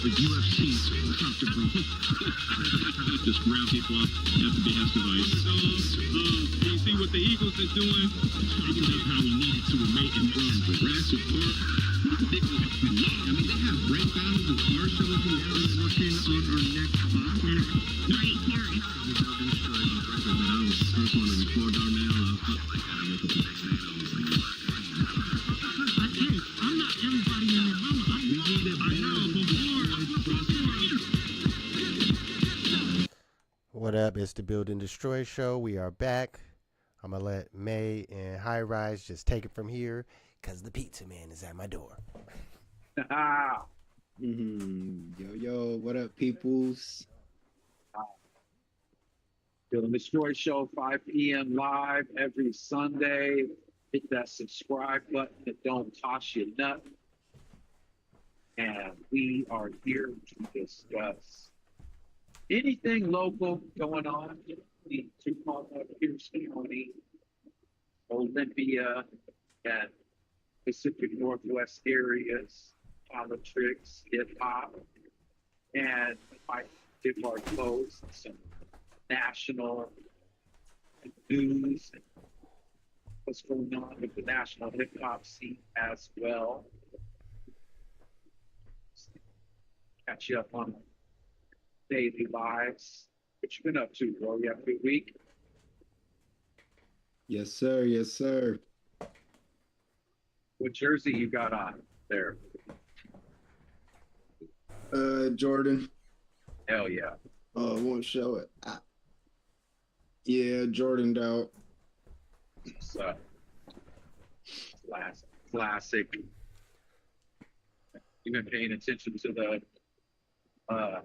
the UFC's comfortable. Just round people up at the behest of ice. You see what the Eagles are doing? Talking about how we needed to remain in Jurassic Park. I mean, they have break battles and car shows and now we're working on our next podcast. Right here. The BLDNDSTRY record that I was first one to record on now. I'm not everybody in the room. What up? It's the Build and Destroy show. We are back. I'm going to let May and High Rise just take it from here because the pizza man is at my door. Yo, what up, peoples? Build and Destroy show, 5 p.m. live every Sunday. Hit that subscribe button that don't toss you nut. And we are here to discuss anything local going on in the Tacoma, Pierce County, Olympia, and Pacific Northwest areas, politics, hip hop, and I dip our toes in some national news and what's going on with the national hip hop scene as well. Catch you up on daily lives. What you been up to, bro? You have a good week? Yes, sir. Yes, sir. What jersey you got on there? Jordan. Hell yeah. Oh, I won't show it. Yeah, Jordaned out. So, classic. You been paying attention to the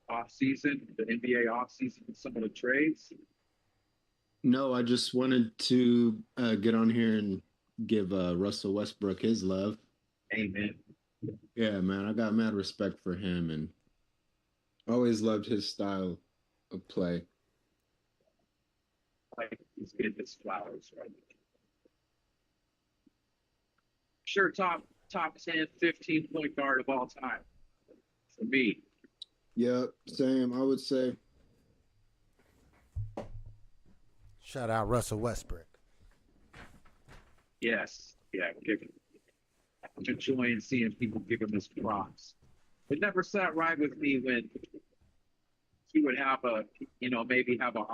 off season, the NBA off season, some of the trades? No, I just wanted to get on here and give Russell Westbrook his love. Amen. Yeah, man, I got mad respect for him and always loved his style of play. Like he's getting his flowers, right? Sure, top 10, 15 point guard of all time for me. Yep, same, I would say. Shout out Russell Westbrook. Yes, yeah. I'm enjoying seeing people give him his props. It never sat right with me when he would have maybe have an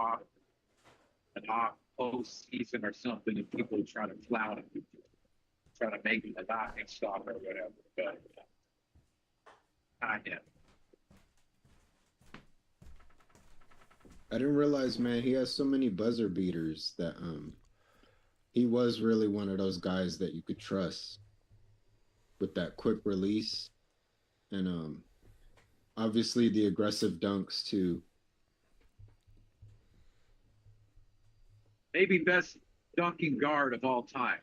off postseason or something, and people would try to flout him, try to make him a knocking stop or whatever. But not him. I didn't realize, man, he has so many buzzer beaters that he was really one of those guys that you could trust with that quick release and obviously the aggressive dunks too. Maybe best dunking guard of all time.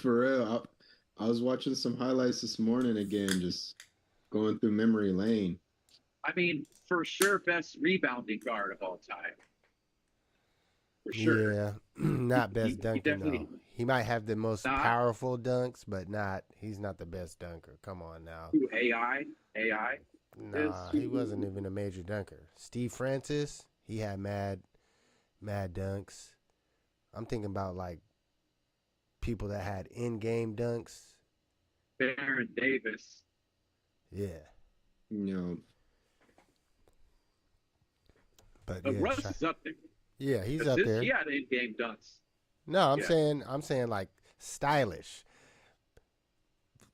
For real. I was watching some highlights this morning again, just going through memory lane. I mean, for sure, best rebounding guard of all time. For sure. Yeah, not best He dunker, definitely- no. He might have the most Nah. powerful dunks, but he's not the best dunker. Come on now. Who, AI? Nah, he wasn't even a major dunker. Steve Francis, he had mad dunks. I'm thinking about like people that had in-game dunks. Baron Davis. Yeah. You know, But But yeah, Russ is up there. yeah, he's up there. He had in-game dunks. No, Yeah. I'm saying like stylish.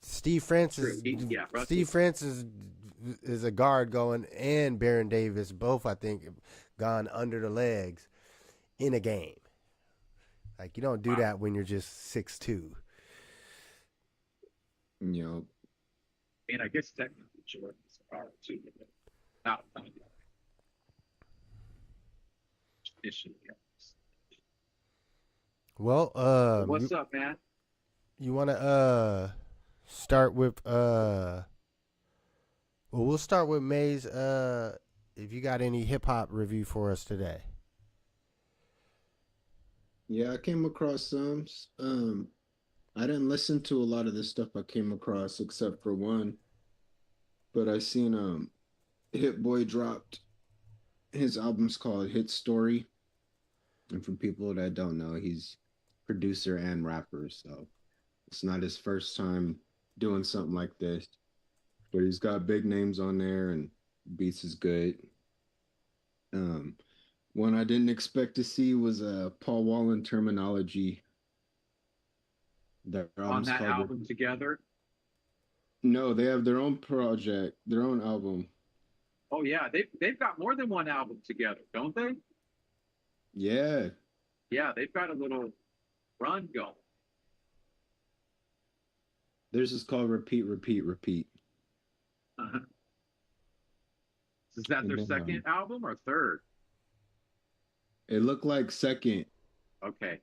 Steve Francis, True. Yeah, Russ Steve Francis is a guard going, and Baron Davis both I think have gone under the legs in a game. Like you don't do that when you're just 6'2". you know, And I guess technically Jordan's are too. But not traditionally. Well, What's up, man? you want to start with well, we'll start with May's if you got any hip hop review for us today. yeah, I came across some. I didn't listen to a lot of the stuff I came across except for one. But I seen Hit Boy dropped his album's called Hit Story. And for people that don't know, he's producer and rapper, so it's not his first time doing something like this. But he's got big names on there and beats is good. Um, One I didn't expect to see was Paul Wall and Terminology. Their On album's that called album together. No, they have their own project, their own album. Oh yeah, they've got more than one album together, don't they? Yeah. Yeah, they've got a little run going. Theirs is called Repeat, Repeat, Repeat. Uh-huh. Is that And their then, second album or third? it looked like second. Okay.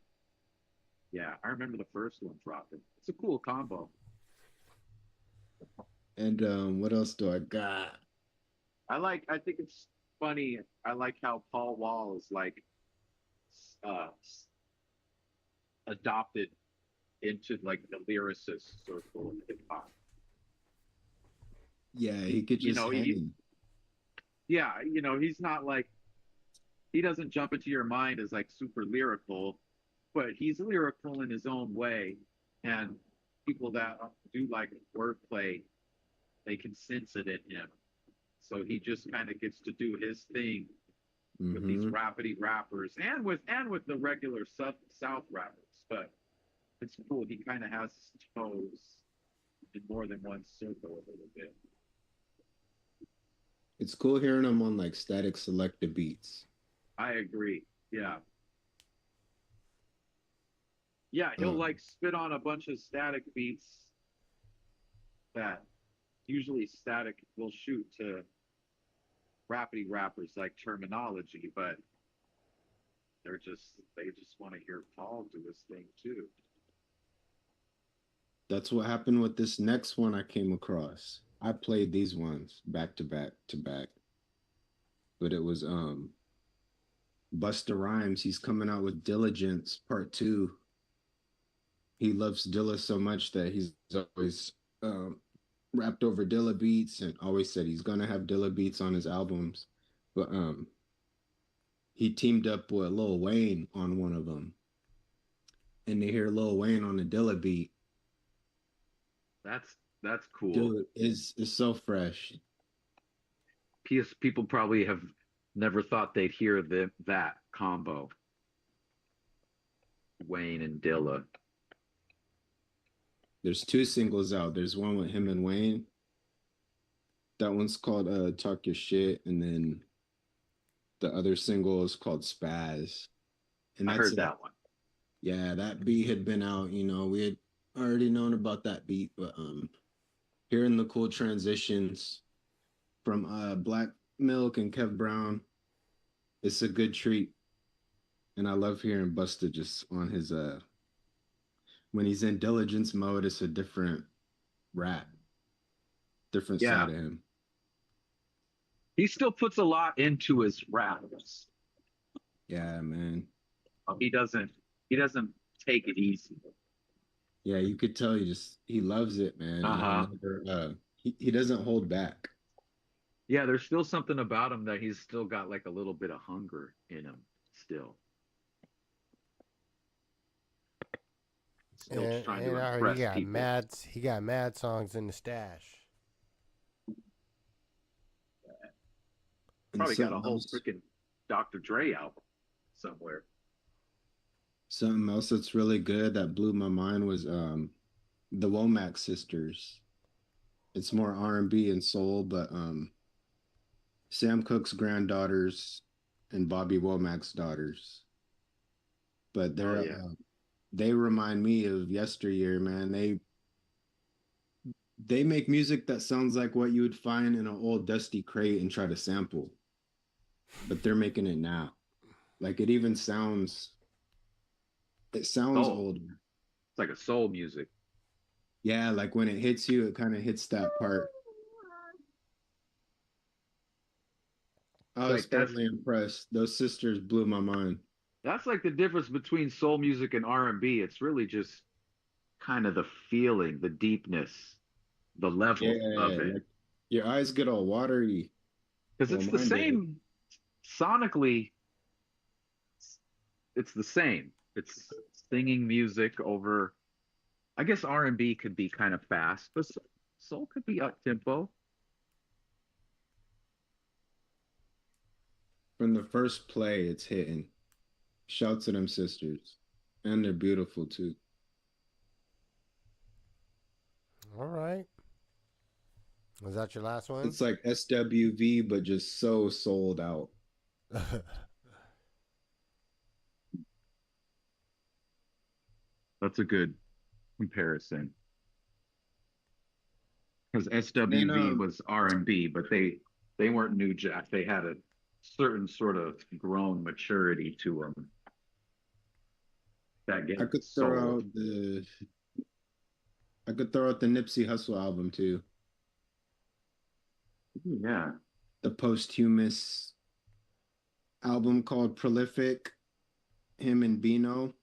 Yeah, I remember the first one dropping. It's a cool combo. And what else do I got? I think it's funny. I like how Paul Wall is like uh adopted into like the lyricist circle of hip hop. Yeah, he could You just know, hang. yeah, he's not like he doesn't jump into your mind as like super lyrical, but he's lyrical in his own way. And people that do like wordplay, they can sense it in him. So he just kind of gets to do his thing with these Mm-hmm. rapidy rappers and with the regular South rappers. But it's cool. He kind of has his toes in more than one circle a little bit. It's cool hearing him on like static selected beats. I agree. Yeah. Yeah, he'll Um, like spit on a bunch of static beats that usually static will shoot to rapidy rappers like terminology, but they just want to hear Paul do his thing too. that's what happened with this next one I came across. I played these ones back to back to back, but it was Busta Rhymes. He's coming out with Diligence Part Two. He loves Dilla so much that he's always rapped over Dilla beats and always said he's gonna have Dilla beats on his albums. But he teamed up with Lil Wayne on one of them, and they hear Lil Wayne on the Dilla beat. That's cool. Dude, is so fresh. People probably have never thought they'd hear that combo, Wayne and Dilla. There's two singles out. There's one with him and Wayne. That one's called Talk Your Shit, and then the other single is called Spaz. And I that's heard that one. Yeah, that beat had been out, we had already known about that beat, but hearing the cool transitions from Black Milk and Kev Brown, it's a good treat. And I love hearing Busta just on his when he's in diligence mode, it's a different rap, different Yeah. side of him. He still puts a lot into his raps. Yeah, man. He doesn't take it easy. Yeah, you could tell he loves it, man. And Uh-huh. he'll never, he doesn't hold back. Yeah, there's still something about him that he's still got like a little bit of hunger in him still. Still And, trying and to I heard impress people. he got mad songs in the stash. And Probably got a something whole else- freaking Dr. Dre album somewhere. Something else that's really good that blew my mind was the Womack sisters. It's more R&B and soul, but Sam Cooke's granddaughters and Bobby Womack's daughters. But they're they remind me of yesteryear, man. They make music that sounds like what you would find in an old dusty crate and try to sample. But they're making it now. Like it even sounds Soul. older. It's like a soul music. Yeah, like when it hits you, it kind of hits that part. I was Like, that's- totally impressed. Those sisters blew my mind. That's like the difference between soul music and R&B. It's really just kind of the feeling, the deepness, the level of it. Your eyes get all watery. Because Well, it's the mine did. same sonically. It's the same. It's singing music over. I guess R&B could be kind of fast, but soul could be up tempo. From the first play, it's hitting. Shout to them sisters. And they're beautiful too. All right. Was that your last one? It's like SWV, but just so sold out. That's a good comparison. Because And SWV was R&B, but they weren't new jack. They had a certain sort of grown maturity to them that I get could throw sold. out the I could throw out the Nipsey Hussle album too. Yeah. The posthumous album called Prolific, him and Bino.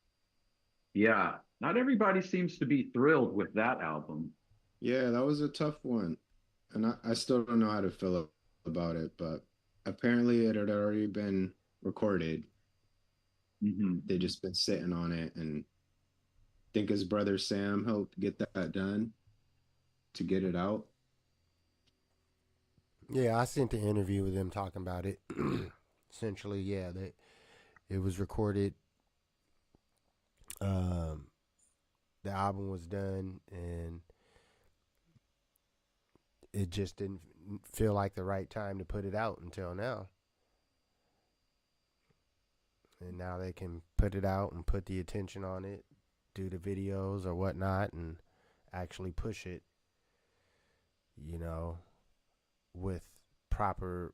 Yeah. Not everybody seems to be thrilled with that album. Yeah, that was a tough one. And I still don't know how to feel about it, but apparently it had already been recorded. Hmm. They just been sitting on it, and I think his brother Sam helped get that done to get it out. Yeah, I sent the interview with them talking about it. Essentially, yeah, it was recorded. Um, the album was done, and it just didn't feel like the right time to put it out until now. And now they can put it out and put the attention on it, do the videos or whatnot, and actually push it, you know, with proper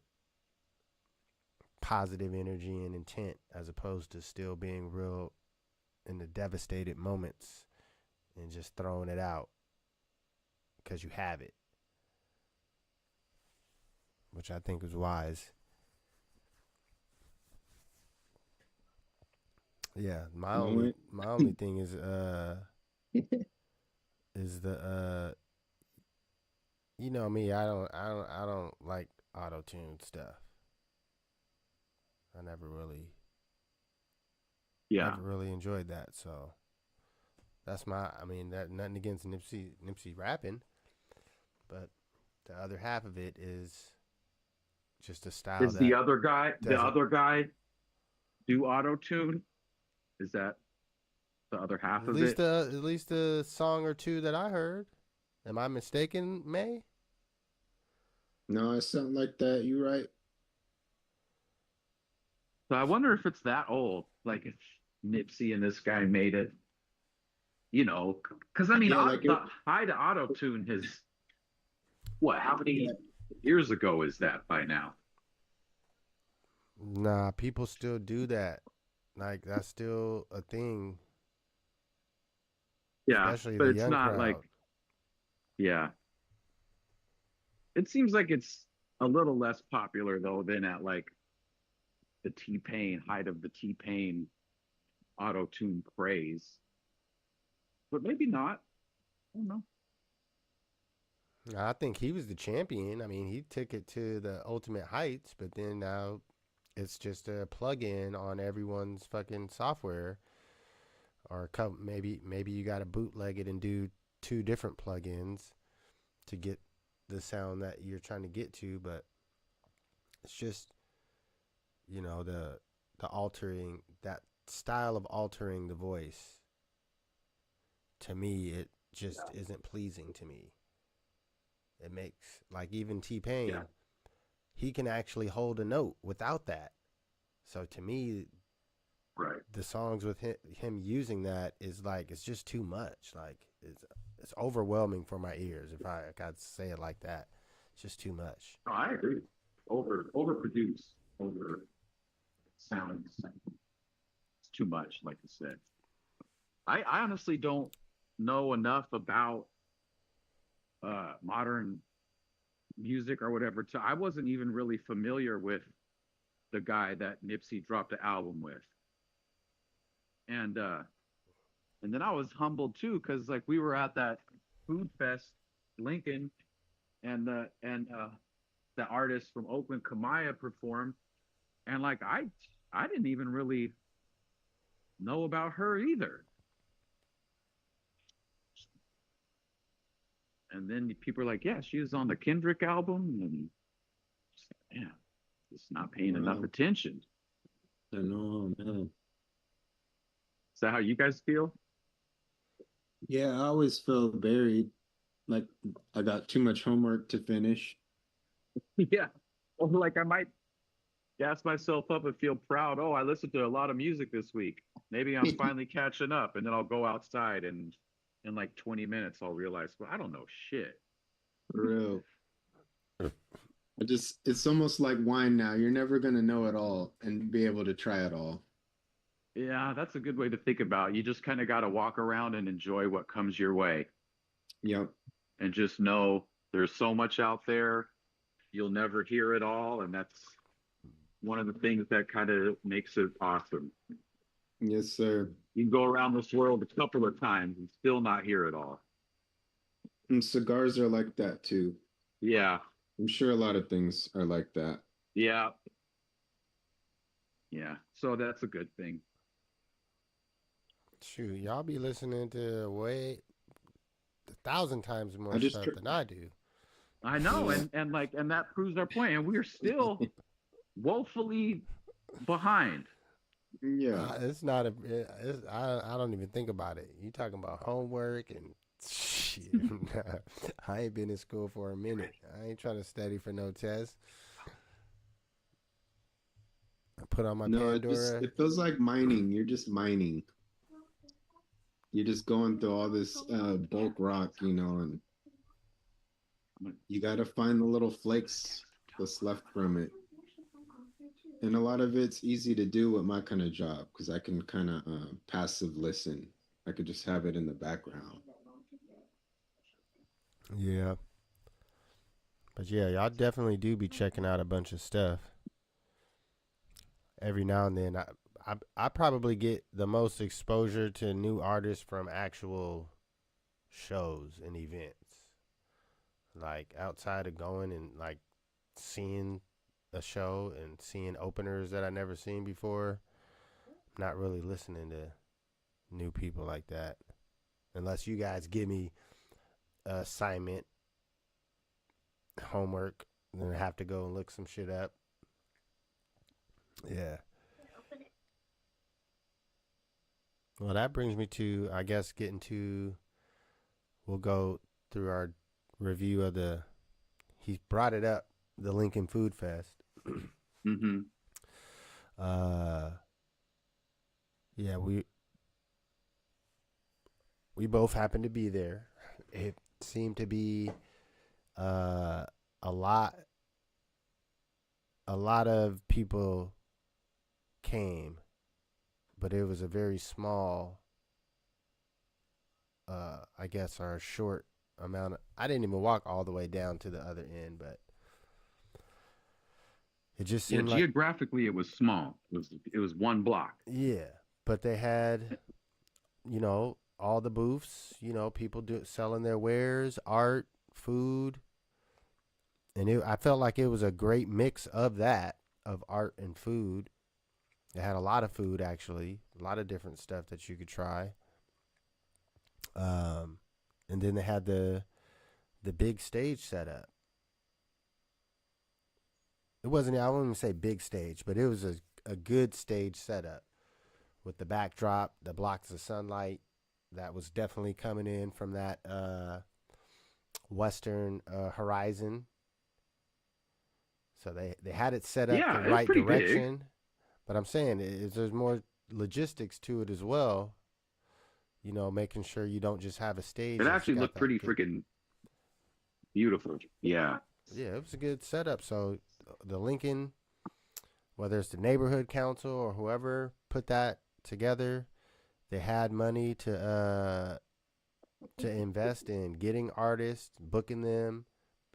positive energy and intent, as opposed to still being real in the devastated moments and just throwing it out because you have it, which I think is wise. Yeah, my only Moment. my only thing is the you know me, I don't like auto tune stuff. I Yeah. never really enjoyed that. So that's I mean, that nothing against Nipsey rapping, but the other half of it is just a style Is the that other guy doesn't. do auto tune? Is that the other half of it? At least the song or two that I heard. Am I mistaken, May? No, it's something like that. You right. So I wonder if it's that old, like if Nipsey and this guy made it, you know, because I mean, Yeah, like the high to auto tune has what? How many years ago is that by now? Nah, people still do that. Like that's still a thing, Yeah, especially but the it's young not like, crowd. yeah. It seems like it's a little less popular though than at like the T Pain height of the T Pain auto tune craze, but maybe not. I don't know. I think he was the champion. I mean, he took it to the ultimate heights, but then now it's just a plug-in on everyone's fucking software, or maybe you got to bootleg it and do two different plugins to get the sound that you're trying to get to. But it's just, the altering, that style of altering the voice, to me it just isn't pleasing to me. It makes, like, even Yeah, T-Pain, he can actually hold a note without that. So to me, right. the songs with him using that is like, it's just too much. Like, it's overwhelming for my ears, if I could say it like that. It's just too much. No, I agree. Overproduce, over sounds. It's too much, like you said. I honestly don't know enough about modern music or whatever. I wasn't even really familiar with the guy that Nipsey dropped the album with, and uh, and then I was humbled too because like we were at that food fest, Lincoln, and the artist from Oakland, Kamaya, performed, and like I didn't even really know about her either. And then people are like, yeah, she was on the Kendrick album, and yeah, just not paying enough Wow. attention. I know, man. Is that how you guys feel? Yeah, I always feel buried. Like I got too much homework to finish. Yeah. Or like I might gas myself up and feel proud. Oh, I listened to a lot of music this week. Maybe I'm finally catching up. And then I'll go outside and in like 20 minutes I'll realize, well, I don't know shit. For real. It's almost like wine now. You're never gonna know it all and be able to try it all. Yeah, that's a good way to think about it. You just kind of got to walk around and enjoy what comes your way Yep. and just know there's so much out there. You'll never hear it all. And that's one of the things that kind of makes it awesome. Yes, sir. You can go around this world a couple of times and still not hear it all. And cigars are like that too. Yeah, I'm sure a lot of things are like that. yeah, yeah. So that's a good thing. Shoot, y'all be listening to way 1,000 times more I just stuff than I do. I know, Yeah. and that proves our point. And we're still woefully behind. Yeah. It's not a. I don't even think about it. You talking about homework and shit. I ain't been in school for a minute. I ain't trying to study for no test. I put on my No, Pandora. it feels like mining. You're just mining. You're just going through all this bulk rock, and you got to find the little flakes that's left from it. And a lot of it's easy to do with my kind of job because I can kind of passive listen. I could just have it in the background. Yeah. But yeah, y'all definitely do be checking out a bunch of stuff. Every now and then, I probably get the most exposure to new artists from actual shows and events. Like outside of going and like seeing a show and seeing openers that I never seen before, I'm not really listening to new people like that. Unless you guys give me assignment, homework, then I have to go and look some shit up. Yeah. Well, that brings me to, I guess, we'll go through our review of he brought it up, the Lincoln Food Fest. Mm-hmm. Yeah, we both happened to be there. It seemed to be a lot of people came, but it was a very small, I guess, or a short amount. I didn't even walk all the way down to the other end, but it just seemed like, geographically it was small. It was one block. yeah, but they had, all the booths, people selling their wares, art, food, and I felt like it was a great mix of that, of art and food. It had a lot of food, actually, a lot of different stuff that you could try. And then they had the big stage set up. It wasn't, I wouldn't even say big stage, but it was a good stage setup with the backdrop, the blocks of sunlight that was definitely coming in from that western horizon. So they had it set up the right direction. Big. But I'm saying there's more logistics to it as well. Making sure you don't just have a stage. It actually looked pretty freaking beautiful. Yeah. Yeah, it was a good setup. So the Lincoln, whether it's the neighborhood council or whoever put that together, they had money to invest in getting artists, booking them,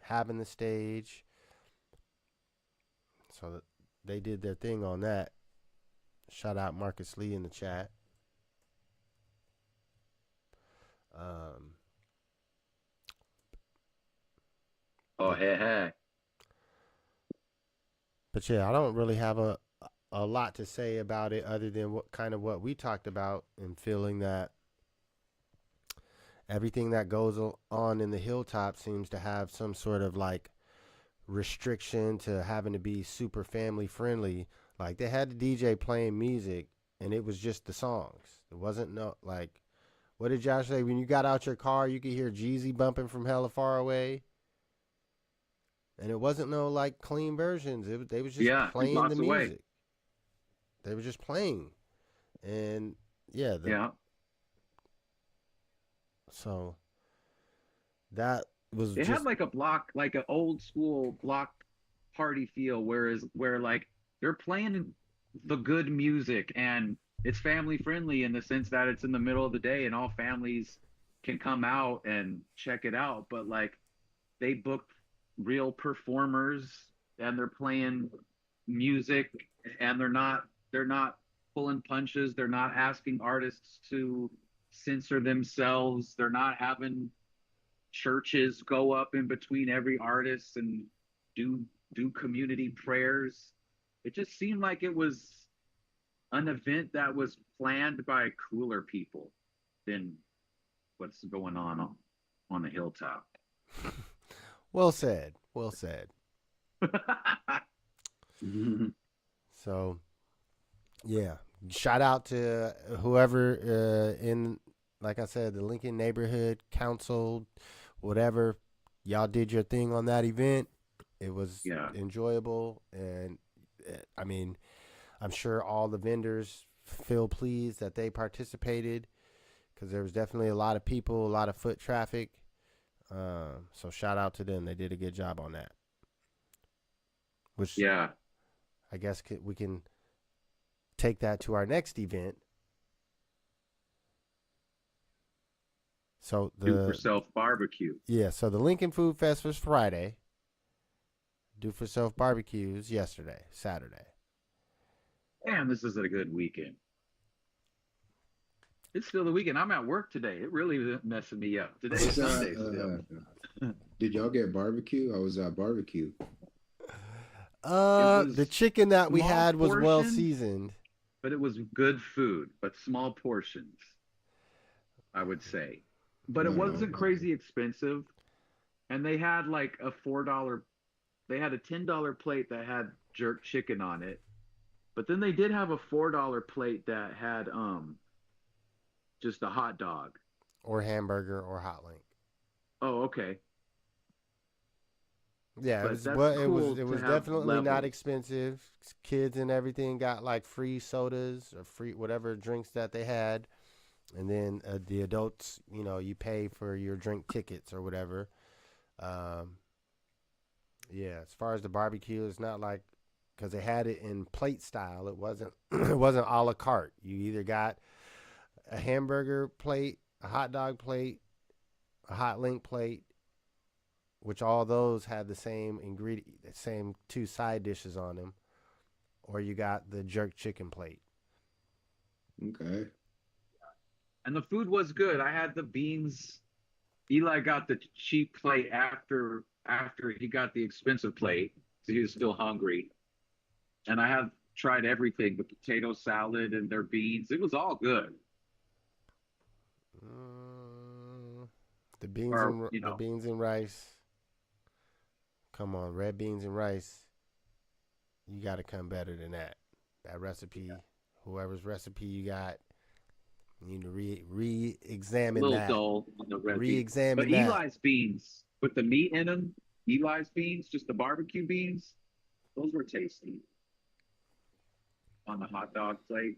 having the stage. So they did their thing on that. Shout out Marcus Lee in the chat. Oh, hey. But yeah, I don't really have a lot to say about it other than what we talked about, and feeling that everything that goes on in the hilltop seems to have some sort of like restriction to having to be super family friendly. Like they had the DJ playing music and it was just the songs. It wasn't no like, what did Josh say? When you got out your car, you could hear Jeezy bumping from hella far away. And it wasn't no like clean versions. They was just Yeah, 2 playing the blocks away. music. They were just playing. And yeah, Yeah. so that was It just had like a block, like an old school block party feel, where like they're playing the good music and it's family friendly in the sense that it's in the middle of the day and all families can come out and check it out. But like they booked real performers and they're playing music and they're not pulling punches. They're not asking artists to censor themselves. They're not having churches go up in between every artist and do do community prayers. It just seemed like it was an event that was planned by cooler people than what's going on the hilltop. well said. Well said. So, yeah, shout out to whoever in, like I said, the Lincoln Neighborhood Council, whatever. Y'all did your thing on that event. It was enjoyable. And I mean, I'm sure all the vendors feel pleased that they participated because there was definitely a lot of people, a lot of foot traffic. So shout out to them. They did a good job on that. Which, Yeah. I guess we can take that to our next event. So the Du4Self BBQ. Yeah, so the Lincoln Food Fest was Friday. Du4Self BBQ is yesterday, Saturday. Damn, this is a good weekend. It's still the weekend. I'm at work today. It really is messing me up. Today's Sunday still. Did y'all get barbecue? I was at barbecue. The chicken that we had was well portions, seasoned. but it was good food, but small portions, I would say. But it wasn't crazy expensive. And they had like a $4, they had a $10 plate that had jerk chicken on it. But then they did have a $4 plate that had just a hot dog. Or hamburger or hot link. Oh, okay. Yeah, But it was that's it cool was to have definitely not levels. expensive. Kids and everything got like free sodas or free whatever drinks that they had. And then the adults, you pay for your drink tickets or whatever. Yeah, as far as the barbecue, it's not like, because they had it in plate style. It wasn't it wasn't a la carte. You either got a hamburger plate, a hot dog plate, a hot link plate, which all those had the same ingredient, the same 2 side dishes on them, or you got the jerk chicken plate. Okay. And the food was good. I had the beans. Eli got the cheap plate after he got the expensive plate. So he was still hungry. And I have tried everything, the potato salad and their beans. It was all good. The beans Or, the beans and rice. Come on, red beans and rice. You got to come better than that. That recipe, whoever's recipe you got, you need to re-examine a little that. dull on the red Re-examine beans. But that. Eli's beans with the meat in them, Eli's beans, just the barbecue beans, those were tasty on the hot dog plate.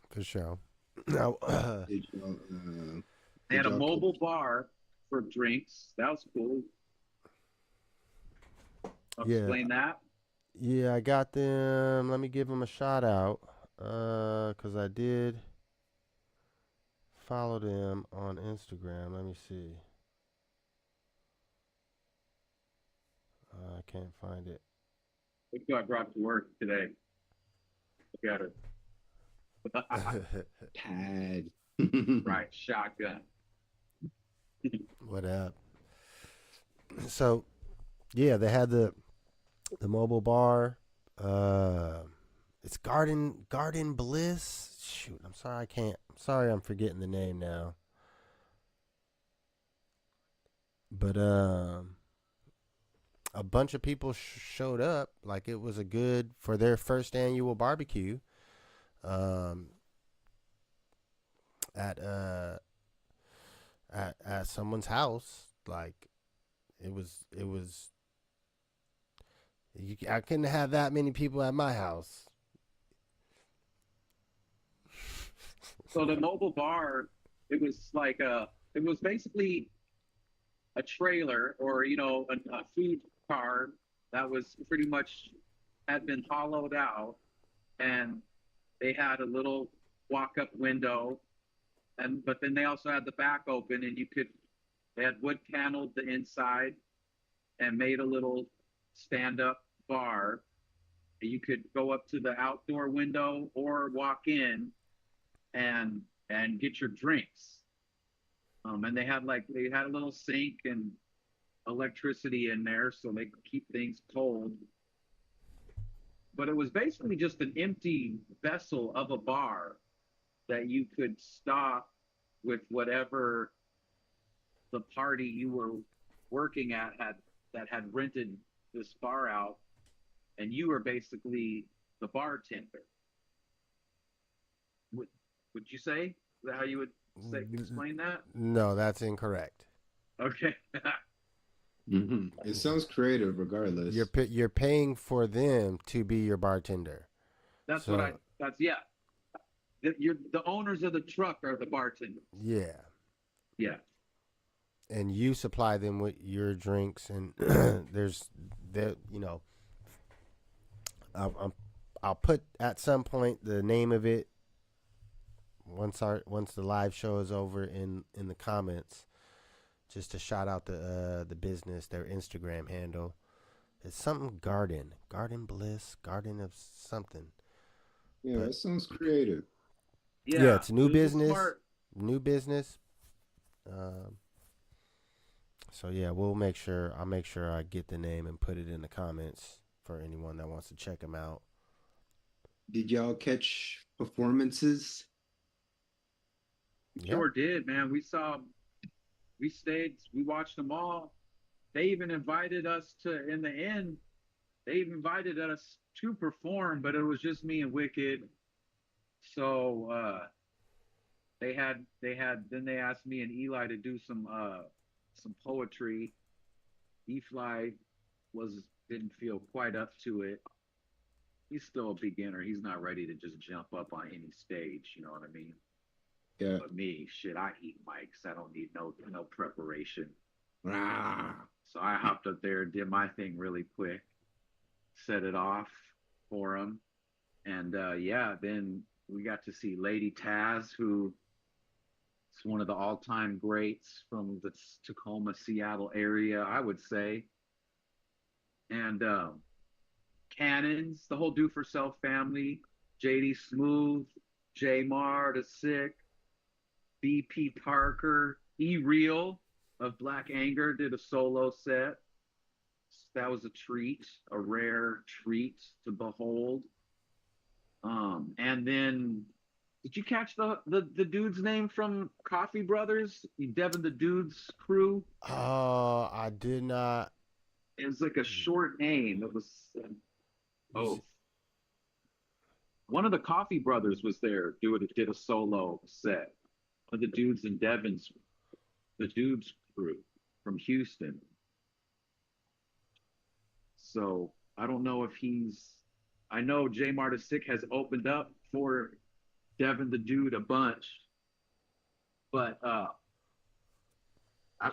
For sure. Now, Did y'all, They had a y'all mobile bar for drinks. That was cool. Explain that. Yeah, I got them. Let me give them a shout out. Because I did follow them on Instagram. Let me see. I can't find it. Look who I brought to work today. Look at her. Tad. Right, shotgun. What up? So yeah, they had the mobile bar. It's Garden Bliss. Shoot, I'm sorry I can't. I'm sorry I'm forgetting the name now. But a bunch of people showed up. Like it was a good for their first annual barbecue. Um, at at someone's house. Like it was. I couldn't have that many people at my house. So the mobile bar, it was like it was basically a trailer or a food car that was pretty much had been hollowed out, and they had a little walk-up window, and but then they also had the back open, and they had wood paneled the inside and made a little stand-up bar. You could go up to the outdoor window or walk in and get your drinks. And they had a little sink and electricity in there so they could keep things cold. But it was basically just an empty vessel of a bar that you could stop with whatever the party you were working at had rented this bar out, and you were basically the bartender. Would you say? Is that how you would explain that? No, that's incorrect. Okay. It sounds creative, regardless. You're paying for them to be your bartender. That's yeah. The owners of the truck are the bartenders. Yeah. Yeah. And you supply them with your drinks, and I'll put at some point the name of it once the live show is over in the comments, just to shout out the business, their Instagram handle. It's something Garden Bliss, Garden of something. Yeah, that sounds creative. Yeah, it's new business. Smart. New business. So yeah, I'll make sure I get the name and put it in the comments for anyone that wants to check them out. Did y'all catch performances? Sure did, man. We watched them all. They even invited us in the end, they even invited us to perform, but it was just me and Wicked. So then they asked me and Eli to do some poetry. E-Fly didn't feel quite up to it. He's still a beginner. He's not ready to just jump up on any stage, you know what I mean? Yeah. But me, shit, I eat mics. I don't need no preparation. Rah. So I hopped up there, did my thing really quick, set it off for him. And then we got to see Lady Taz, who is one of the all-time greats from the Tacoma, Seattle area, I would say. And Cannons, the whole Du4Self family, JD Smooth, J Mar, The Sick, BP Parker, E-Real of Black Anger did a solo set. That was a rare treat to behold. And then, did you catch the dude's name from Coffee Brothers? Devin the Dude's crew? Oh, I did not. It was like a short name. It was one of the Coffee Brothers was there. Did a solo set. One of the dudes in the Dude's crew from Houston. So I don't know if I know J Martisick has opened up for Devin the Dude a bunch, but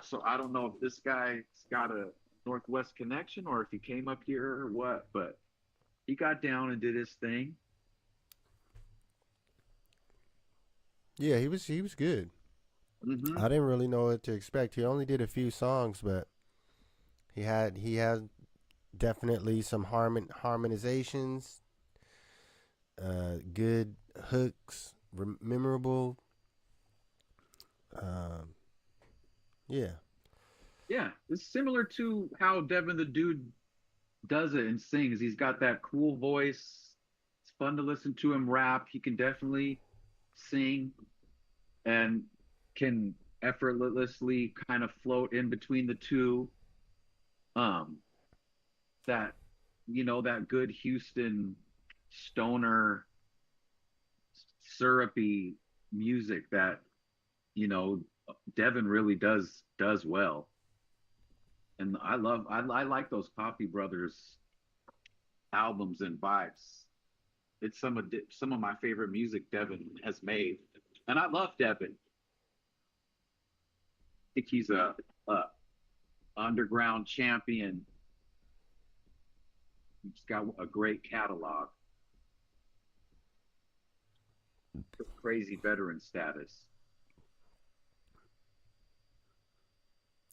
so I don't know if this guy's got a Northwest connection or if he came up here or what, but he got down and did his thing. Yeah, he was good. Mm-hmm. I didn't really know what to expect. He only did a few songs, but he had definitely some harmonizations, good hooks, memorable. Yeah. Yeah, it's similar to how Devin the Dude does it and sings. He's got that cool voice. It's fun to listen to him rap. He can definitely sing and can effortlessly kind of float in between the two. Um, that that good Houston stoner syrupy music that Devin really does well. And I like those Coffee Brothers albums and vibes. It's some of my favorite music Devin has made, and I love Devin. I think he's a underground champion. He's got a great catalog. Crazy veteran status.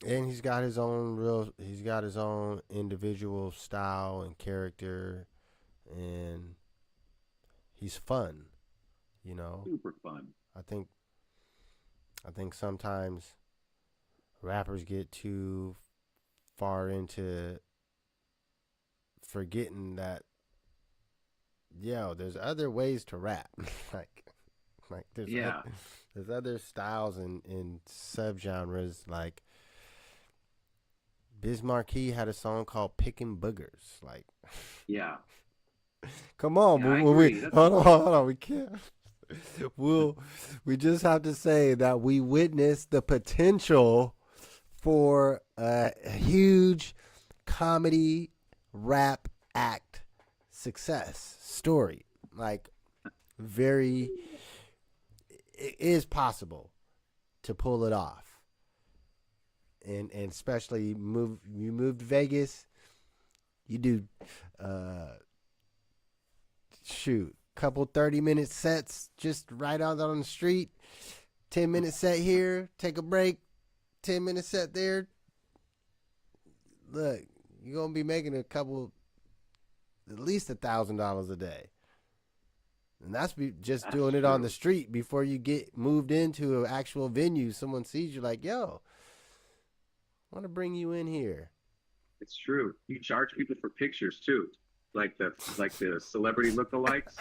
And he's got his own individual style and character, and he's fun, Super fun. I think sometimes rappers get too far into forgetting that there's other ways to rap. like there's other styles and subgenres. Like Biz Markie had a song called Pickin' Boogers. Like, yeah. Come on, Yeah, hold on, we can't. We just have to say that we witnessed the potential for a huge comedy rap act success story. Like, it is possible to pull it off. And especially you move to Vegas, you do couple 30-minute sets just right out on the street. 10-minute set here, take a break, 10-minute set there. Look, you're gonna be making at least $1,000 a day. And that's just doing it on the street before you get moved into an actual venue. Someone sees you like, yo, I want to bring you in here. It's true. You charge people for pictures too, like the celebrity lookalikes.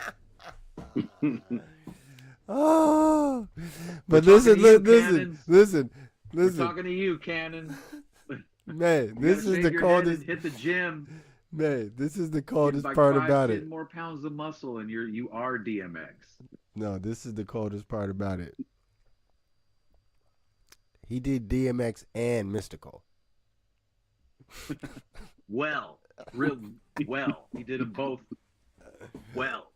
Oh, but We're listen. We're talking to you, Cannon. Man, this is the coldest. Hit the gym. Man, this is the coldest like part 5, about 10 it. More pounds of muscle, and you are DMX. No, this is the coldest part about it. He did DMX and Mystical. Well, he did them both. Well,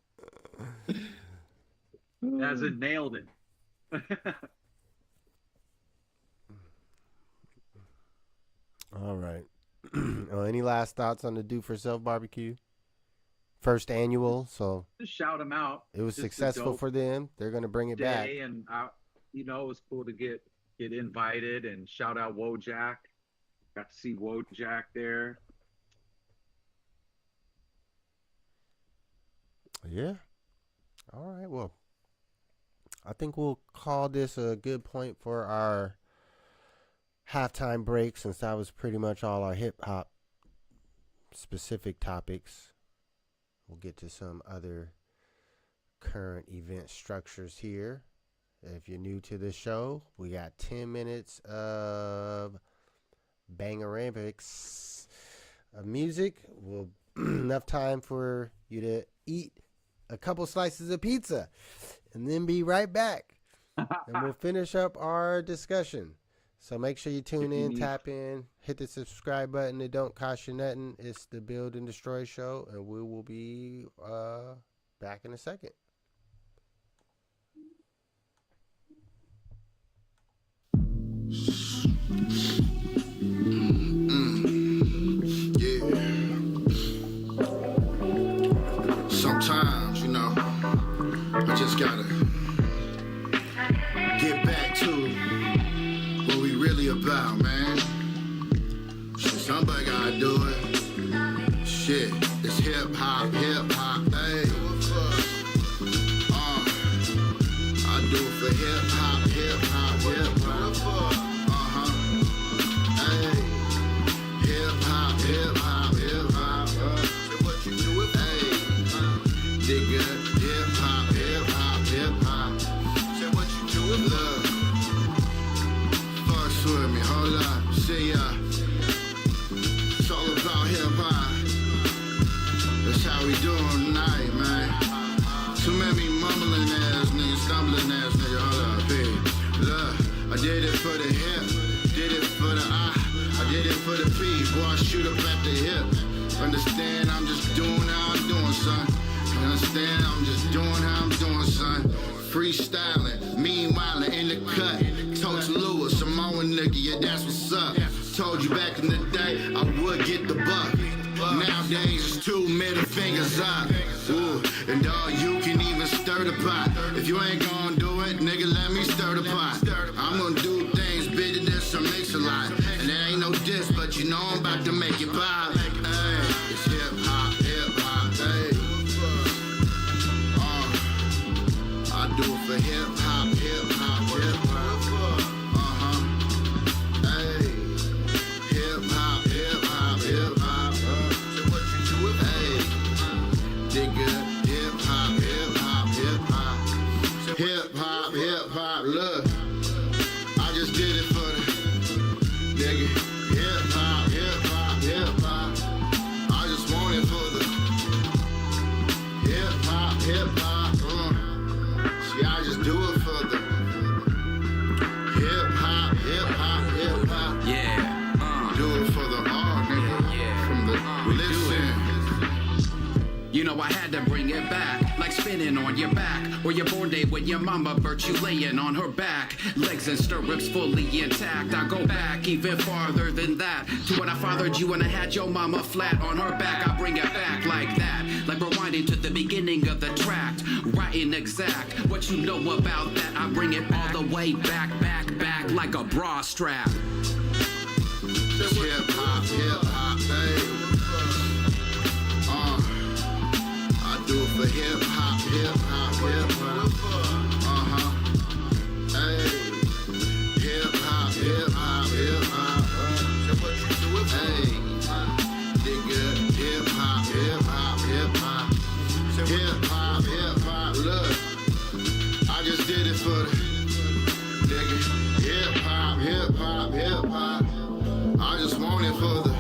as in nailed it. All right. Any last thoughts on the Du4Self BBQ? First annual, so just shout them out. It was Just successful for them. They're going to bring it back. And it was cool to get invited and shout out Wojak. Got to see Wojak there. Yeah. All right. Well, I think we'll call this a good point for our halftime break, since that was pretty much all our hip hop specific topics. We'll get to some other current event structures here. If you're new to the show, we got 10 minutes of bangerambics of music. We'll enough time for you to eat a couple slices of pizza and then be right back. And we'll finish up our discussion. So make sure you tune in, tap in, hit the subscribe button. It don't cost you nothing. It's the Build and Destroy show, and we will be back in a second. Yeah. Sometimes, I just gotta get back to what we really about, man. Shit, somebody gotta do it. Shit, it's hip hop, hey. I do it for hip hop. Hey. hip hop, hip hop. Say what you do with dig good, hip hop, hip hop, hip hop. Say what you do with love. Fuck with me, hold up, see ya. It's all about hip hop. That's how we doing tonight, man. Too many mumbling ass niggas, stumbling ass niggas, hold up, baby. Look, I did it for the hip, did it for the I did it for the P, boy, I shoot up at the hip. Understand, I'm just doing how I'm doing, son. Understand, I'm just doing how I'm doing, son. Freestyling, meanwhile in the cut. Told you Lewis, I'm on a nigga, yeah, that's what's up. Told you back in the day, I would get the buck. Nowadays, it's 2 middle fingers up. Ooh, and dog, you can even stir the pot. If you ain't gonna do it, nigga, let me stir the pot. I'm gonna do things bigger than some mix a lot. And there ain't no diss, but you know I'm about to make it pop. Hey, it's hip hop, hey. I do it for hip hop, hip hop, hip hop. Hey, hip hop, hip hop, hip hop. So what you do with dig good, hip hop, hip hop, hip hop. Hip hop, hip hop, look. I just did it for the nigga. Hip hop, hip hop, hip hop. I just want it for the hip hop, hip hop. See, I just do it for the hip hop, hip hop, hip hop. Yeah. Do it for the art, nigga. Yeah. From the listen. You know I had to bring it back, like spinning on your back, or your born day when your mama birthed you laying on her back. Legs and stirrups fully intact. I go back even farther than that, to when I fathered you and I had your mama flat on her back. I bring it back like that, like rewinding to the beginning of the tract, writing exact what you know about that. I bring it all the way back, back, back, like a bra strap. Just hip hop, baby. I do it for hip hop, hip hop, hip hop. Hey, hip hop, hip hop, hip hop. So what you do with dig good, hip hop, hip hop, hip hop. Hip hop, hip hop, look. I just did it for the nigga. Hip hop, hip hop, hip hop. I just want it for the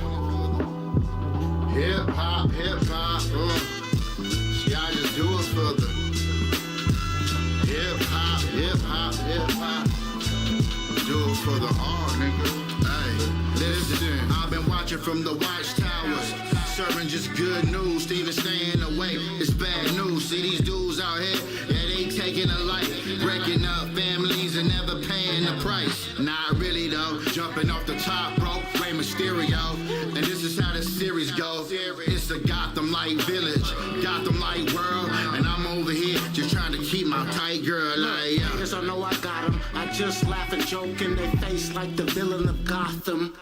hip hop, hip hop. See, I just do it for the hip hop, hip hop, hip hop. Do it for the art, nigga. Hey, listen, I've been watching from the watchtowers, serving just good news. Steven staying away, it's bad news. See these dudes out here, yeah, they taking a life, breaking up families and never paying the price. Not really though, jumping off the top rope, Rey Mysterio. And this is how the series goes. It's a Gotham-like village, Gotham-like world, and I'm over here just trying to keep my tight girl like, yeah. Cause I know I got them. I just laugh and joke in their face like the villain of Gotham.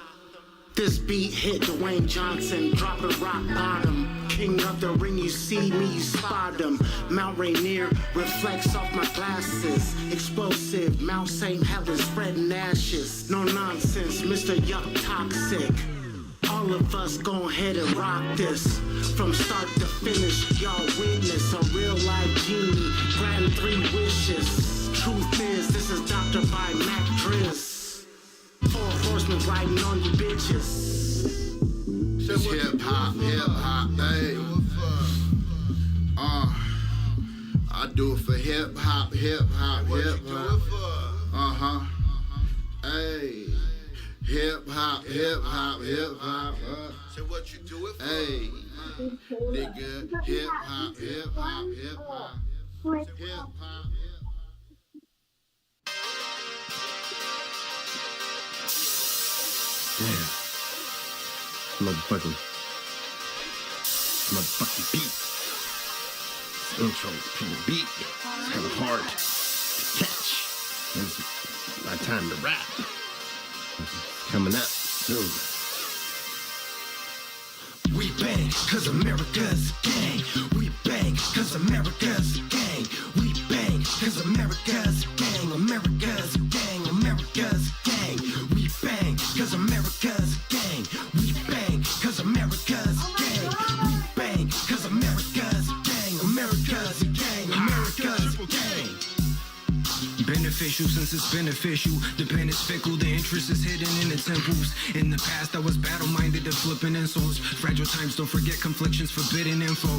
This beat hit Dwayne Johnson, drop it rock bottom. King of the ring, you see me, you spot him. Mount Rainier reflects off my glasses. Explosive, Mount St. Helens spreading ashes. No nonsense, Mr. Yuck Toxic. All of us go ahead and rock this. From start to finish, y'all witness a real life genie, grant 3 wishes. Truth is, this is Dr. by Mac Driz. 4 horsemen riding on you bitches. Just hip hop, hey. I do it for hip hop, hip hop, hip hop. Hey, hip hop, hip hop, hip hop. Say what you do it for. Hey, nigga, hip hop, hip hop, hip hop. Hip hop. Damn. Motherfucking beat. This intro is pretty beat. It's kind of hard to catch. It's my time to rap. It's coming up soon. We bang, cause America's gang. We bang, cause America's gang. We bang, cause America's gang. America's gang, America's gang. We bang, cause America's gang. We bang, cause America's America's a gang. We bang, cause America's a gang. America's a gang. America's a gang. Beneficial since it's beneficial. The pen is fickle, the interest is hidden in the temples. In the past I was battle-minded and flipping insults. Fragile times, don't forget conflictions, forbidden info.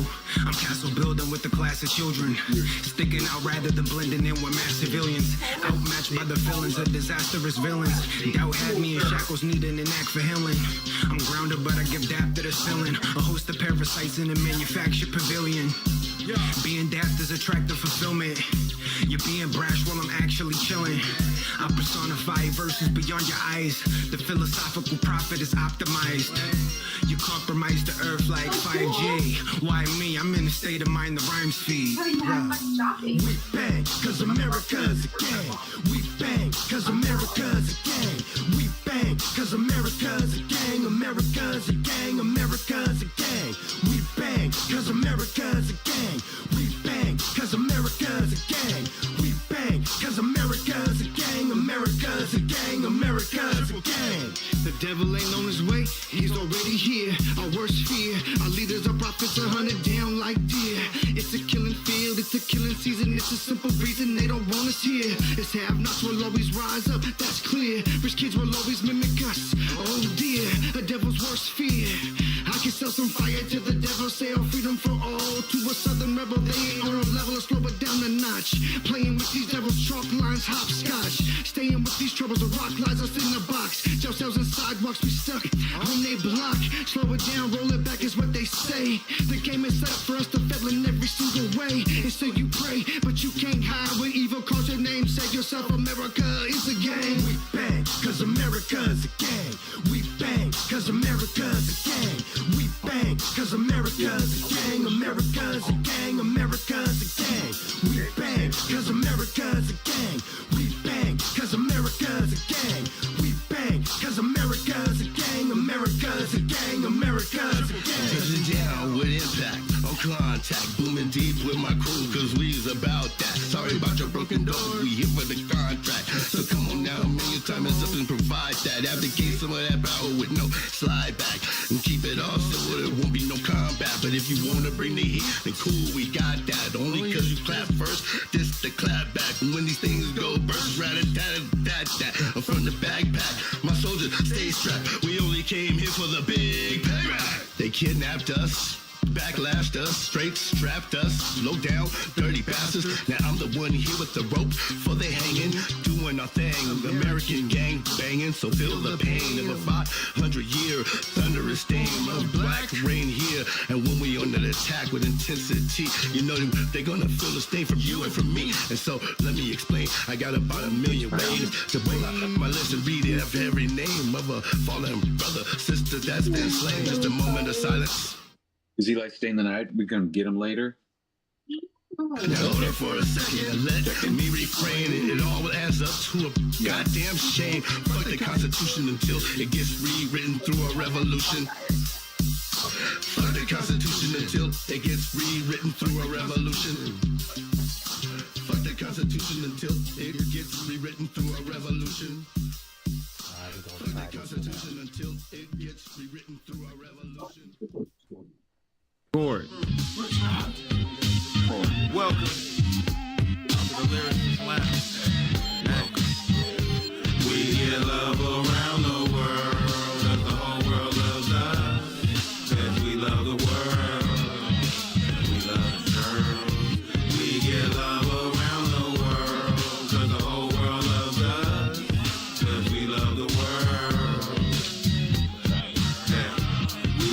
I'm castle building with the class of children, sticking out rather than blending in with mass civilians. Outmatched by the feelings of disastrous villains. Doubt had me in shackles, needing an act for healing. I'm grounded but I give dap to the ceiling. A host of parasites in a manufactured pavilion. Being daft is attractive fulfillment. You're being brash while I'm actually chilling. I personify verses beyond your eyes. The philosophical prophet is optimized. You compromise the earth like 5G. Why me? I'm in a state of mind the rhymes feed. We bang, cause America's a gang. We bang, cause America's a gang. We bang, cause America's a gang. America's a gang. America's a gang. We bang, cause America's a gang. We bang, cause America's a gang. We bang, cause America's a gang. America's a gang. America's a gang. The devil ain't on his way, he's already here. Our worst fear, our leaders are prophets, are hunted down like deer. It's a killing field, it's a killing season. It's a simple reason they don't want us here. It's have-nots will always rise up, that's clear. Rich kids will always mimic us. Oh dear, a devil's worst fear. I can sell some fire to the devil, say our freedom for all. To a southern rebel, they ain't on a level, let's slow it down a notch. Playing with these devils, chalk lines, hopscotch. Staying with these troubles, the rock lies us in the box. Jail cells and sidewalks, we stuck on they block. Slow it down, roll it back is what they say. The game is set up for us to fail in every single way. And so you pray, but you can't hide where evil calls your name. Say yourself, America is a gang. We bang, cause America's a gang. We bang, cause America's a gang. We bang, cause America's a gang. America's a gang. America's a gang. We bang, cause America's a gang. We bang, cause America's a gang. We bang, cause America's a gang. America's a gang. America's a gang. Touching down with impact, on contact, booming deep with my crew, cause we's about that. Sorry about your broken door, we here for the contract. So come on now, man, your time is up and provide that. Abdicate some of that power with no slide back. And keep it all simple, there won't be no combat. But if you wanna bring the heat, then cool, we got that. Only cause you clap first, this the clap back. And when these things go burst, rat-a-tat-a-tat-tat. I'm from the backpack, my soldiers stay strapped. We only came here for the big payback. They kidnapped us, backlashed us, straight strapped us, low down, dirty bastards. Now I'm the one here with the rope for the hanging, doing our thing. American gang banging, so feel the pain of a 500-year thunderous stain of black rain here. And when we on an attack with intensity, you know they're gonna feel the stain from you and from me. And so let me explain. I got about 1 million ways to pull out my list and read it after every name of a fallen brother, sister that's been slain. Just a moment of silence. Is he like staying the night? We gonna get him later? Now hold up for a second, let me refrain. It all adds up to a goddamn shame. Fuck the Constitution until it gets rewritten through a revolution. Fuck the Constitution until it gets rewritten through a revolution. Fuck the Constitution until it gets rewritten through a revolution. Fuck the Constitution until it gets rewritten through a revolution. Board. Welcome to the Lyricist Lounge. Welcome. We get love around the world, cause the whole world loves us, cause we love the world, we love the girls. We get love around the world, cause the whole world loves us, cause we love the world. Now, we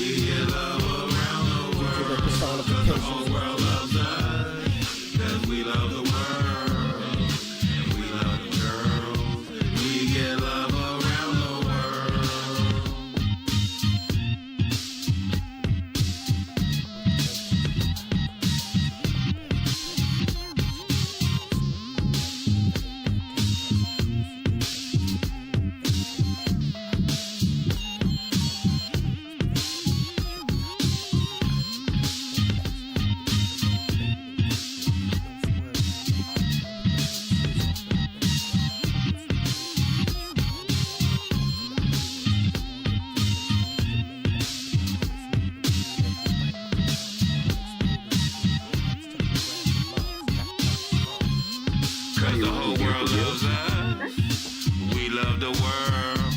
love the world,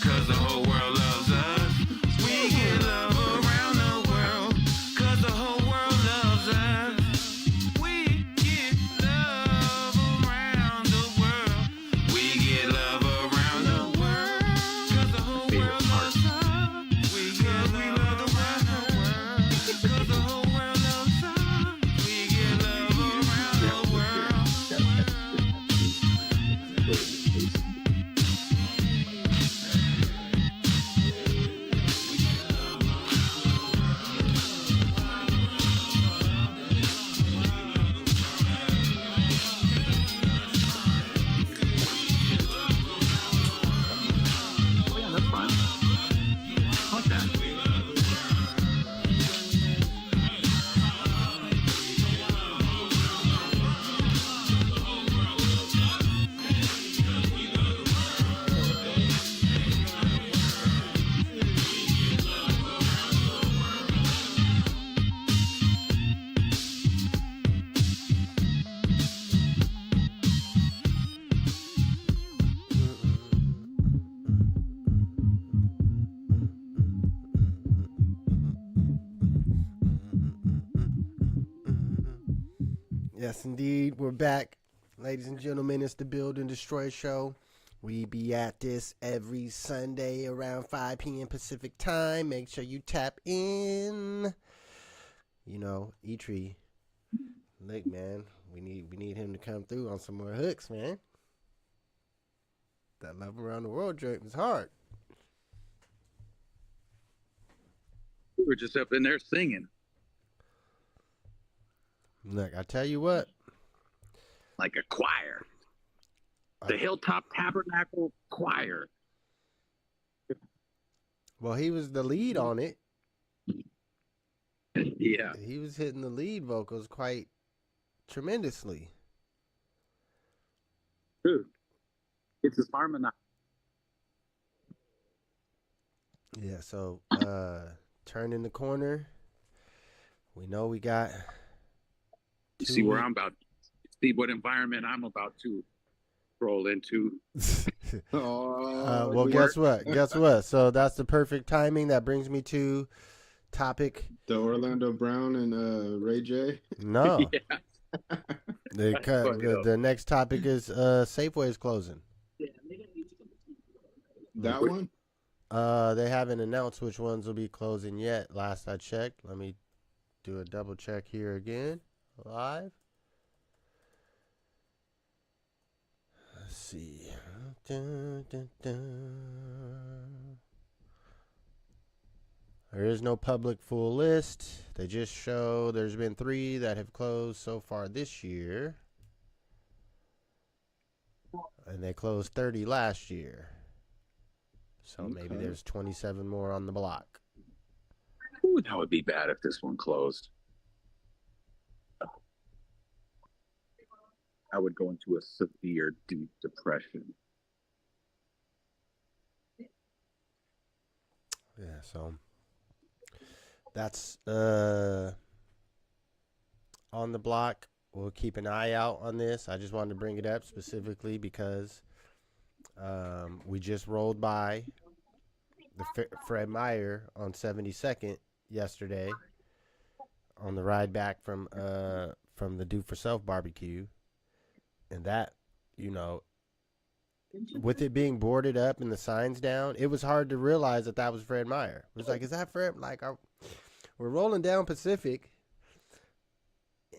'cause the whole world loves us. We get love around the world, 'cause the whole world loves us. We get love around the world. We get love around the world, 'cause the whole world loves us. We love around the world, 'cause the whole world loves us. We get love around the world. Oh yeah, that's fine. I like that. Yes, indeed. We're back. Ladies and gentlemen, it's the Build and Destroy show. We be at this every Sunday around 5 p.m. Pacific time. Make sure you tap in. You know, E-Tree. Look, man, we need him to come through on some more hooks, man. That Love Around the World joint is hard. We were just up in there singing Look, I tell you what. like a choir. The Hilltop Tabernacle Choir. Well, he was the lead on it. Yeah. He was hitting the lead vocals quite tremendously. Dude, it's his harmonized. Yeah, so turning the corner. We know we got You see where I'm about. See what environment I'm about to roll into. well, guess what? Guess what? So that's the perfect timing. That brings me to topic. The Orlando Brown and Ray J. No. Yeah. The next topic is Safeways closing. That one? They haven't announced which ones will be closing yet. Last I checked. Let me do a double check here again. Live. Let's see. Dun, dun, dun. There is no public full list. They just show there's been 3 that have closed so far this year. And they closed 30 last year. So maybe there's 27 more on the block. Ooh, that would be bad if this one closed. I would go into a severe, deep depression. Yeah, so that's on the block. We'll keep an eye out on this. I just wanted to bring it up specifically because we just rolled by the Fred Meyer on 72nd yesterday on the ride back from the Du4Self BBQ. And that, you know, with it being boarded up and the signs down, it was hard to realize that was Fred Meyer. It was like, is that Fred? Like, we're rolling down Pacific,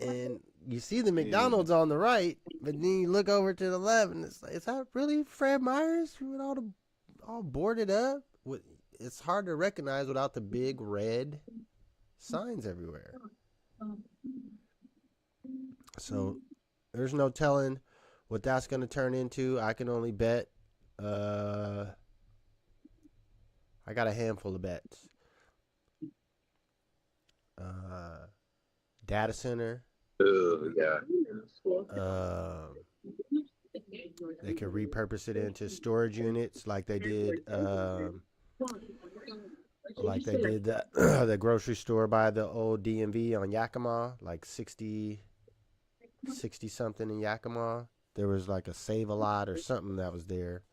and you see the McDonald's on the right, but then you look over to the left, and it's like, is that really Fred Meyer's with all boarded up? It's hard to recognize without the big red signs everywhere. So there's no telling what that's going to turn into. I can only bet. I got a handful of bets. Data center. Yeah. They could repurpose it into storage units like they did. Like they did the grocery store by the old DMV on Yakima, like 60 something in Yakima. There was like a Save-A-Lot or something that was there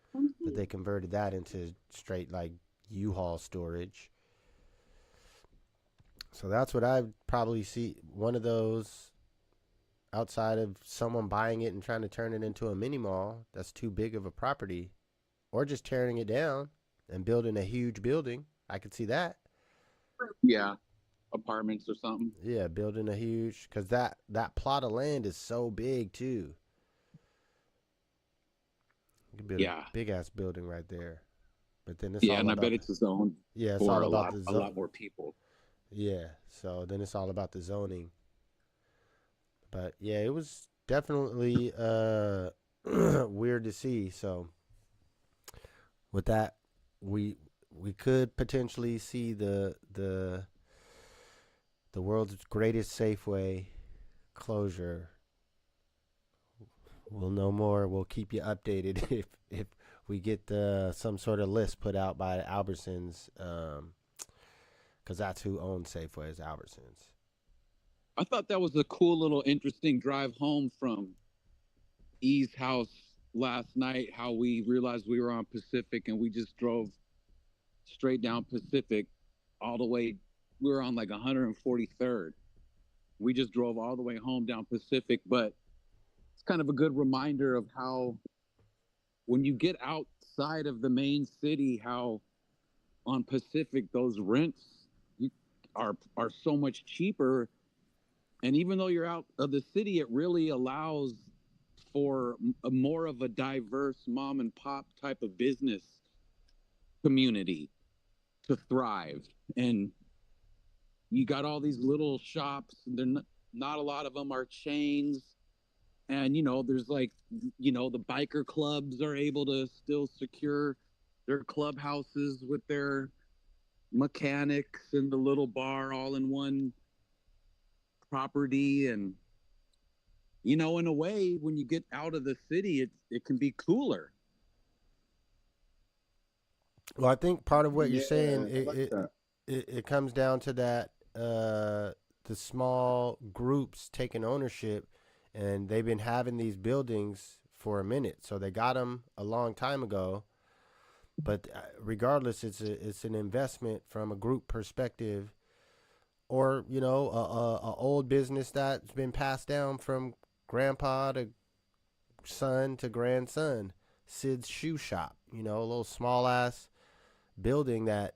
but they converted that into straight like U-Haul storage. So that's what I probably see. One of those, outside of someone buying it and trying to turn it into a mini mall that's too big of a property, or just tearing it down and building a huge building. I could see that. Yeah, apartments or something. Yeah, building a huge, because that plot of land is so big too. You could build a big ass building right there. But then it's all and about, I bet it's zoned yeah, it's for all a about lot, the a lot more people. Yeah, so then it's all about the zoning. But yeah, it was definitely weird to see. So with that, we could potentially see the world's greatest Safeway closure. We'll know more. We'll keep you updated if we get some sort of list put out by Albertsons, because that's who owns Safeways, Albertsons. I thought that was a cool little interesting drive home from E's house last night, how we realized we were on Pacific and we just drove straight down Pacific all the way. We were on like 143rd. We just drove all the way home down Pacific, but it's kind of a good reminder of how when you get outside of the main city, how on Pacific those rents are so much cheaper. And even though you're out of the city, it really allows for a more of a diverse mom and pop type of business community to thrive. And you got all these little shops. They're not a lot of them are chains. And, there's like, the biker clubs are able to still secure their clubhouses with their mechanics and the little bar all in one property. And, in a way, when you get out of the city, it can be cooler. Well, I think part of what you're saying, like it comes down to that the small groups taking ownership, and they've been having these buildings for a minute. So they got them a long time ago. But regardless, it's an investment from a group perspective, or a old business that's been passed down from grandpa to son to grandson. Sid's shoe shop, a little small ass building that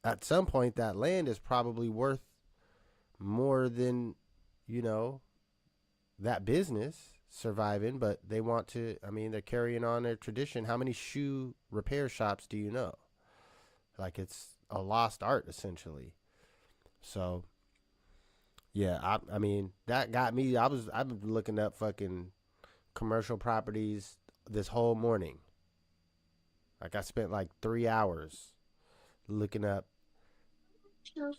at some point that land is probably worth more than that business surviving, but they want to, they're carrying on their tradition. How many shoe repair shops do you know? Like, it's a lost art essentially. So yeah, that got me. I've been looking up fucking commercial properties this whole morning. Like, I spent like 3 hours looking up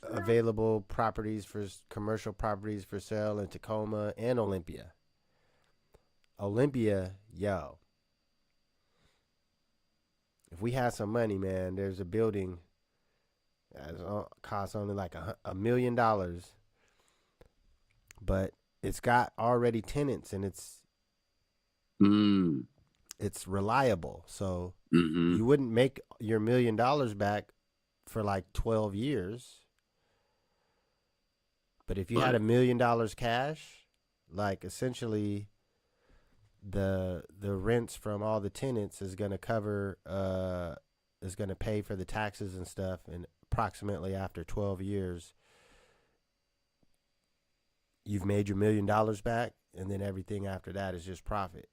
available properties for commercial properties for sale in Tacoma and Olympia. Yo. If we had some money, man, there's a building that costs only like $1 million, but it's got already tenants and it's reliable. So you wouldn't make your $1 million back for like 12 years. But if you had $1 million cash, like, essentially the rents from all the tenants is going to cover, is going to pay for the taxes and stuff. And approximately after 12 years, you've made your $1 million back. And then everything after that is just profit.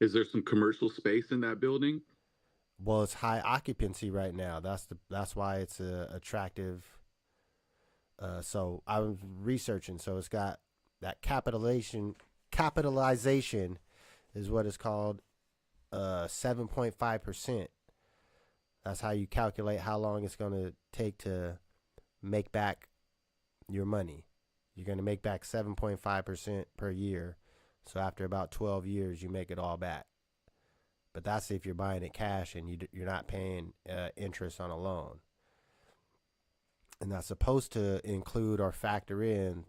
Is there some commercial space in that building? Well, it's high occupancy right now. That's why it's attractive. So I was researching. So it's got that capitalization is what it's called, 7.5%. That's how you calculate how long it's going to take to make back your money. You're going to make back 7.5% per year. So after about 12 years, you make it all back. But that's if you're buying it cash and you're not paying interest on a loan. And that's supposed to include or factor in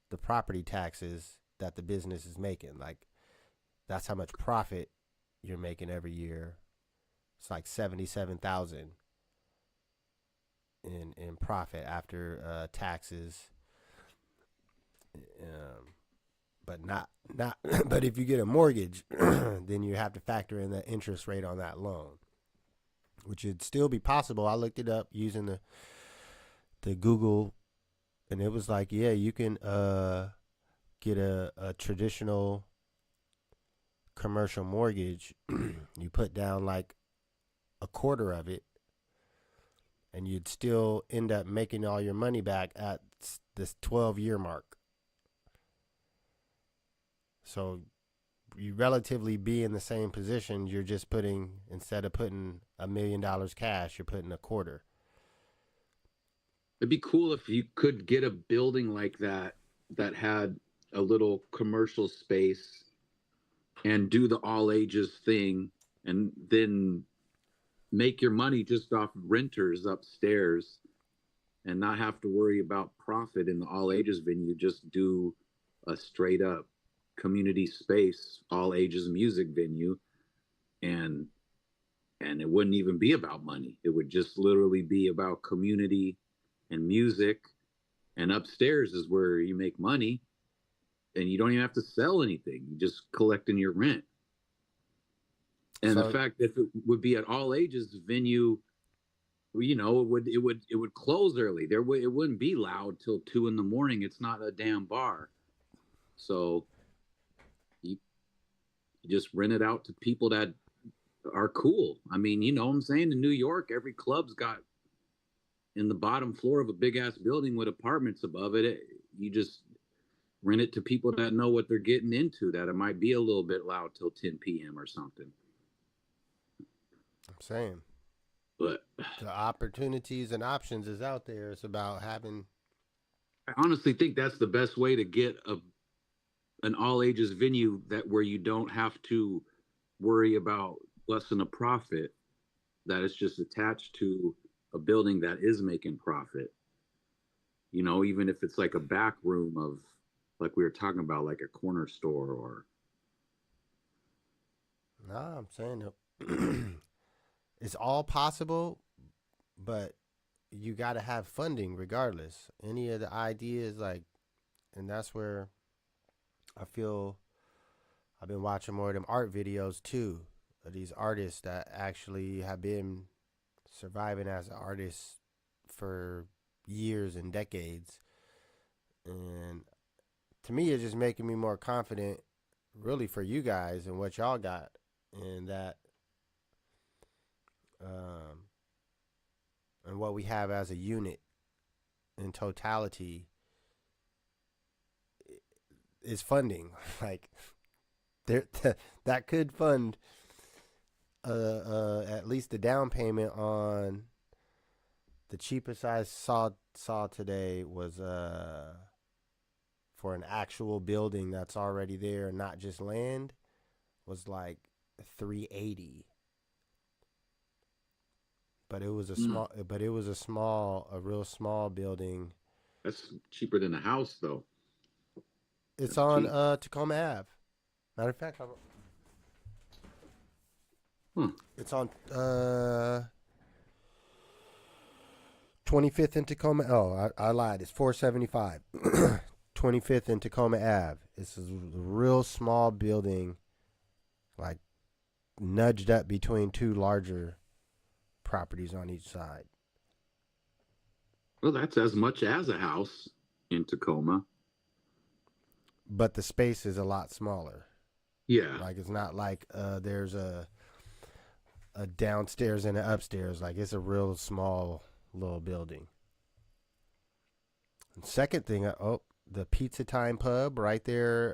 the property taxes that the business is making. Like, that's how much profit you're making every year. It's like 77,000 in profit after taxes. But not but if you get a mortgage, then you have to factor in the interest rate on that loan, which would still be possible. I looked it up using the Google, and it was like, yeah, you can get a traditional commercial mortgage. You put down like a quarter of it, and you'd still end up making all your money back at this 12-year mark. So you relatively be in the same position. You're just putting, instead of putting $1 million cash, you're putting a quarter. It'd be cool if you could get a building like that had a little commercial space and do the all ages thing, and then make your money just off renters upstairs and not have to worry about profit in the all ages venue. Just do a straight up community space, all ages music venue, and it wouldn't even be about money. It would just literally be about community and music, and upstairs is where you make money, and you don't even have to sell anything. You just collecting your rent. And the fact that it would be at all ages venue, you know, it would close early. It wouldn't be loud till 2 a.m. It's not a damn bar. So you just rent it out to people that are cool. I mean, you know what I'm saying? In New York, every club's got in the bottom floor of a big ass building with apartments above it. You just rent it to people that know what they're getting into, that it might be a little bit loud till 10 p.m. or something. I'm saying. But the opportunities and options is out there. It's about having. I honestly think that's the best way to get an all ages venue, that where you don't have to worry about less than a profit, that it's just attached to a building that is making profit. You know, even if it's like a back room of, like we were talking about, like a corner store or. Nah, I'm saying it's all possible, but you got to have funding regardless. Any of the ideas, like, and that's where I feel I've been watching more of them art videos too, of these artists that actually have been surviving as artists for years and decades. And to me, it's just making me more confident, really, for you guys and what y'all got, and that and what we have as a unit in totality is funding. Like that could fund at least the down payment on the cheapest I saw today was for an actual building that's already there, not just land, was like $380. But it was a real small building. That's cheaper than a house, though. It's on Tacoma Ave. Matter of fact, it's on 25th and Tacoma. Oh, I lied. It's 475. 25th and Tacoma Ave. It's a real small building, like nudged up between two larger properties on each side. Well, that's as much as a house in Tacoma. But the space is a lot smaller. Yeah. Like, it's not like there's a downstairs and an upstairs. Like, it's a real small little building. And second thing, the Pizza Time Pub right there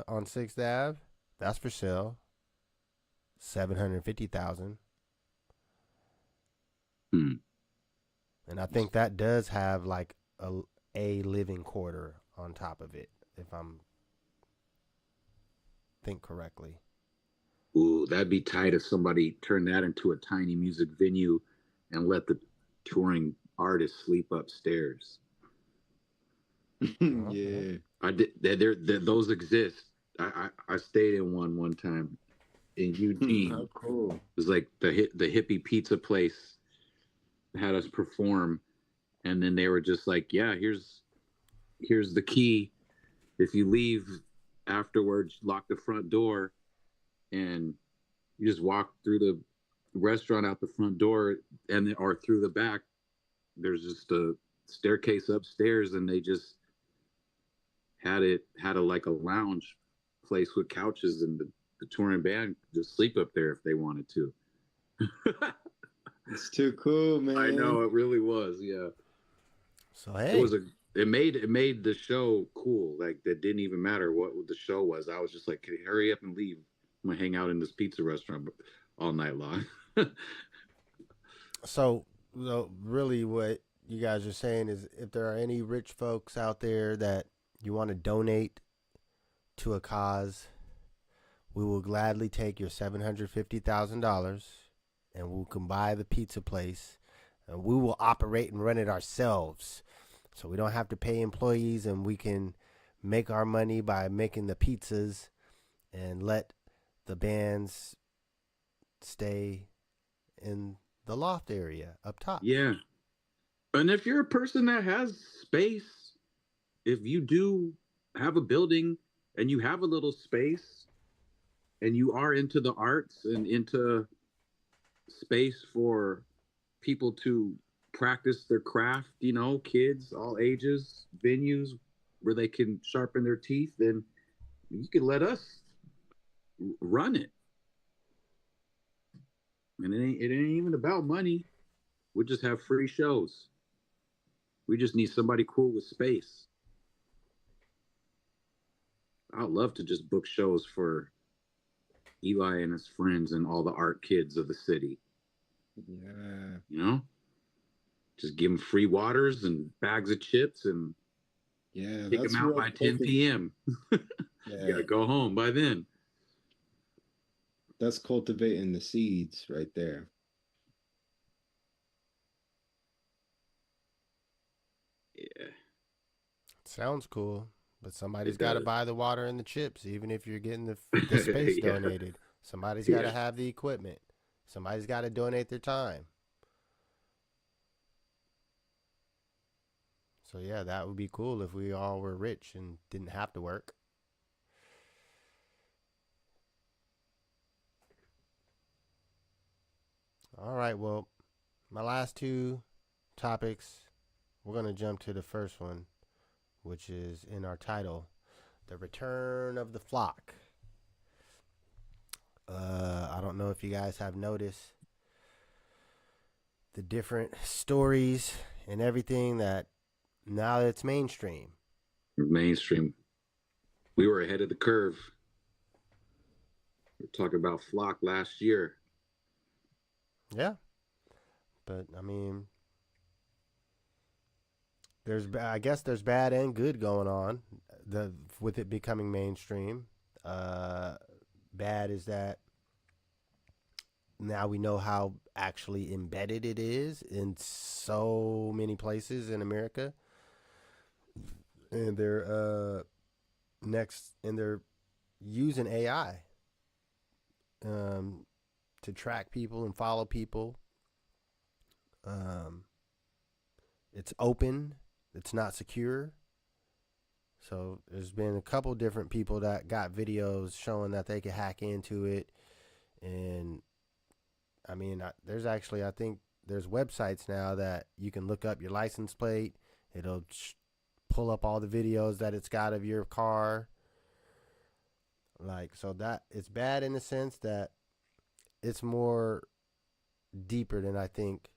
on 6th Ave, that's for sale. $750,000. And I think that does have like a living quarter on top of it, if I'm think correctly. Ooh, that'd be tight if somebody turned that into a tiny music venue and let the touring artists sleep upstairs. Yeah, I did. Those exist. I stayed in one time. in Eugene. How cool. It was like the hippie pizza place had us perform, and then they were just like, "Yeah, here's the key. If you leave afterwards, lock the front door, and you just walk through the restaurant out the front door, and or through the back. There's just a staircase upstairs, and they just had a like a lounge place with couches, and the touring band could just sleep up there if they wanted to." It's too cool, man. I know, it really was. Yeah. So hey, it made the show cool. Like, that didn't even matter what the show was. I was just like, "Hey, hurry up and leave. I'm gonna hang out in this pizza restaurant all night long." so really, what you guys are saying is, if there are any rich folks out there that you want to donate to a cause, we will gladly take your $750,000, and we can buy the pizza place, and we will operate and run it ourselves. So we don't have to pay employees, and we can make our money by making the pizzas and let the bands stay in the loft area up top. Yeah. And if you're a person that has space, if you do have a building and you have a little space and you are into the arts and into space for people to practice their craft, kids, all ages, venues where they can sharpen their teeth, then you can let us run it. And it ain't even about money. We just have free shows. We just need somebody cool with space. I'd love to just book shows for Eli and his friends and all the art kids of the city. Yeah. Just give them free waters and bags of chips and kick them out by 10 p.m. You gotta go home by then. That's cultivating the seeds right there. Yeah. Sounds cool, but somebody's got to buy the water and the chips, even if you're getting the space donated. Somebody's got to have the equipment. Somebody's got to donate their time. So yeah, that would be cool if we all were rich and didn't have to work. All right, well, my last two topics, we're going to jump to the first one, which is in our title, The Return of the Flock. I don't know if you guys have noticed the different stories and everything that now it's mainstream. Mainstream. We were ahead of the curve. We were talking about Flock last year. Yeah. But, I mean, I guess there's bad and good going on with it becoming mainstream. Bad is that now we know how actually embedded it is in so many places in America. And they're they're using AI to track people and follow people. It's open. It's not secure. So there's been a couple different people that got videos showing that they could hack into it. And I mean, there's actually, I think there's websites now that you can look up your license plate. It'll pull up all the videos that it's got of your car. So that it's bad in the sense that it's more deeper than I think.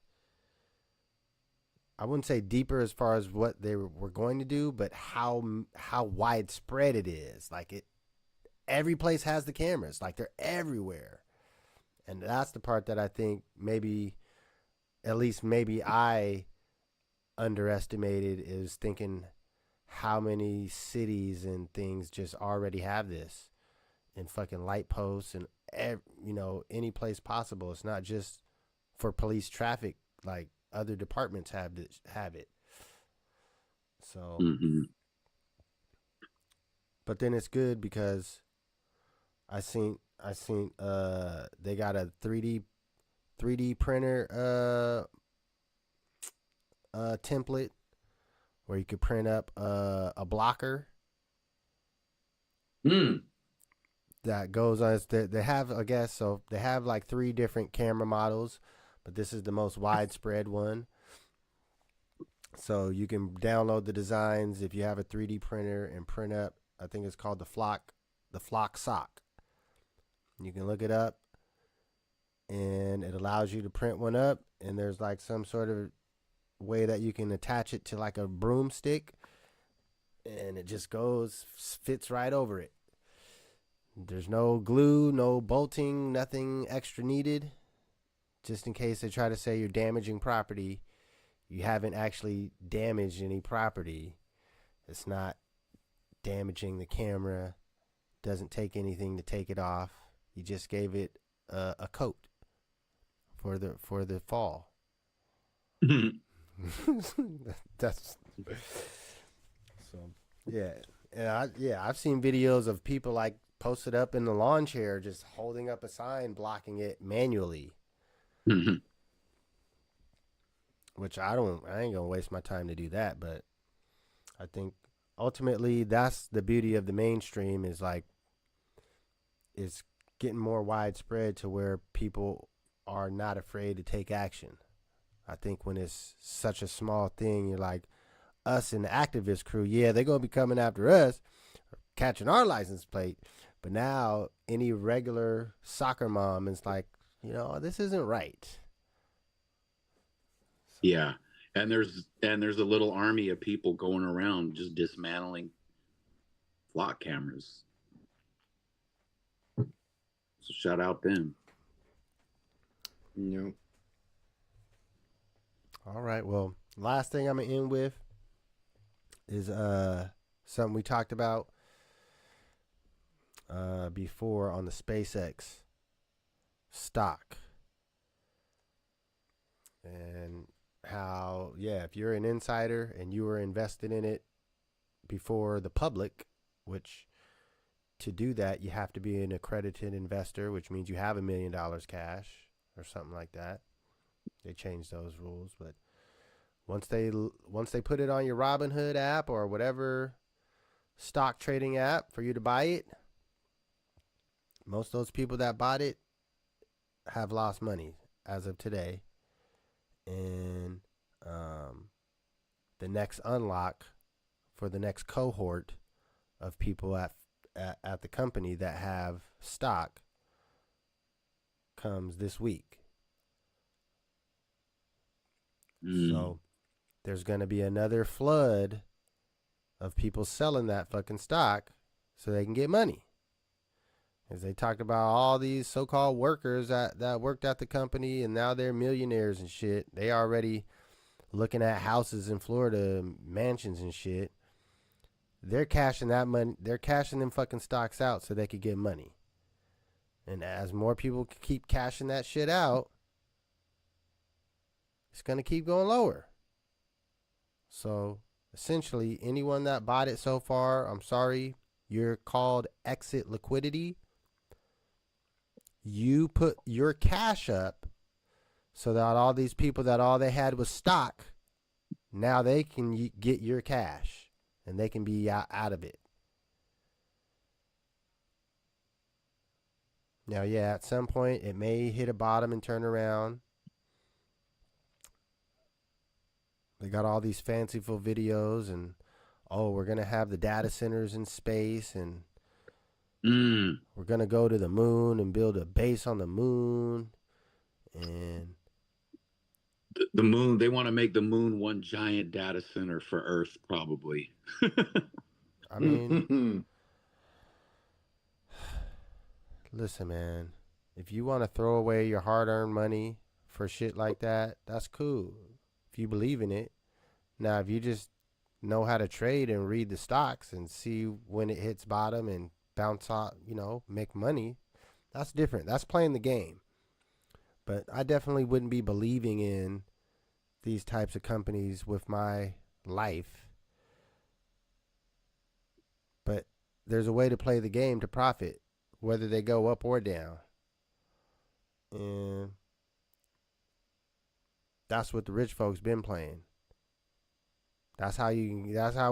I wouldn't say deeper as far as what they were going to do, but how widespread it is. Every place has the cameras. They're everywhere. And that's the part that I think maybe I underestimated, is thinking how many cities and things just already have this, and fucking light posts and any place possible. It's not just for police traffic. Other departments have it. So, but then it's good because I I seen they got a 3D printer template where you could print up a blocker that goes on. They have, I guess, so they have like 3 different camera models, but this is the most widespread one. So you can download the designs if you have a 3D printer and print up. I think it's called the Flock sock. You can look it up, and it allows you to print one up. And there's like some sort of way that you can attach it to like a broomstick, and it just fits right over it. There's no glue, no bolting, nothing extra needed. Just in case they try to say you're damaging property, you haven't actually damaged any property. It's not damaging the camera. Doesn't take anything to take it off. You just gave it a coat for the fall. That's so yeah. And I've seen videos of people like posted up in the lawn chair just holding up a sign blocking it manually. Which I ain't gonna waste my time to do that, but I think ultimately that's the beauty of the mainstream is getting more widespread to where people are not afraid to take action. I think when it's such a small thing, you're like us in the activist crew, yeah, they're gonna be coming after us, catching our license plate. But now any regular soccer mom is like, this isn't right. Yeah, and there's a little army of people going around just dismantling flock cameras. So shout out them. Yep. All right. Well, last thing I'm gonna end with is something we talked about before on the SpaceX stock, and how, if you're an insider and you were invested in it before the public, which to do that, you have to be an accredited investor, which means you have $1 million cash or something like that. They changed those rules, but once they put it on your Robinhood app or whatever stock trading app for you to buy it, most of those people that bought it have lost money as of today. And the next unlock for the next cohort of people at the company that have stock comes this week. So there's going to be another flood of people selling that fucking stock so they can get money. As they talked about all these so-called workers that worked at the company and now they're millionaires and shit. They already looking at houses in Florida, mansions and shit. They're cashing that money. They're cashing them fucking stocks out so they could get money. And as more people keep cashing that shit out, it's going to keep going lower. So essentially, anyone that bought it so far, I'm sorry, you're called exit liquidity. You put your cash up so that all these people that all they had was stock, now they can get your cash and they can be out of it. Now, at some point it may hit a bottom and turn around. They got all these fanciful videos and, we're going to have the data centers in space and we're going to go to the moon and build a base on the moon. And the moon, they want to make the moon one giant data center for Earth, probably. I mean, listen, man, if you want to throw away your hard-earned money for shit like that, that's cool. If you believe in it. Now, if you just know how to trade and read the stocks and see when it hits bottom and bounce out, make money, that's different. That's playing the game. But I definitely wouldn't be believing in these types of companies with my life. But there's a way to play the game to profit whether they go up or down. And that's what the rich folks been playing. That's how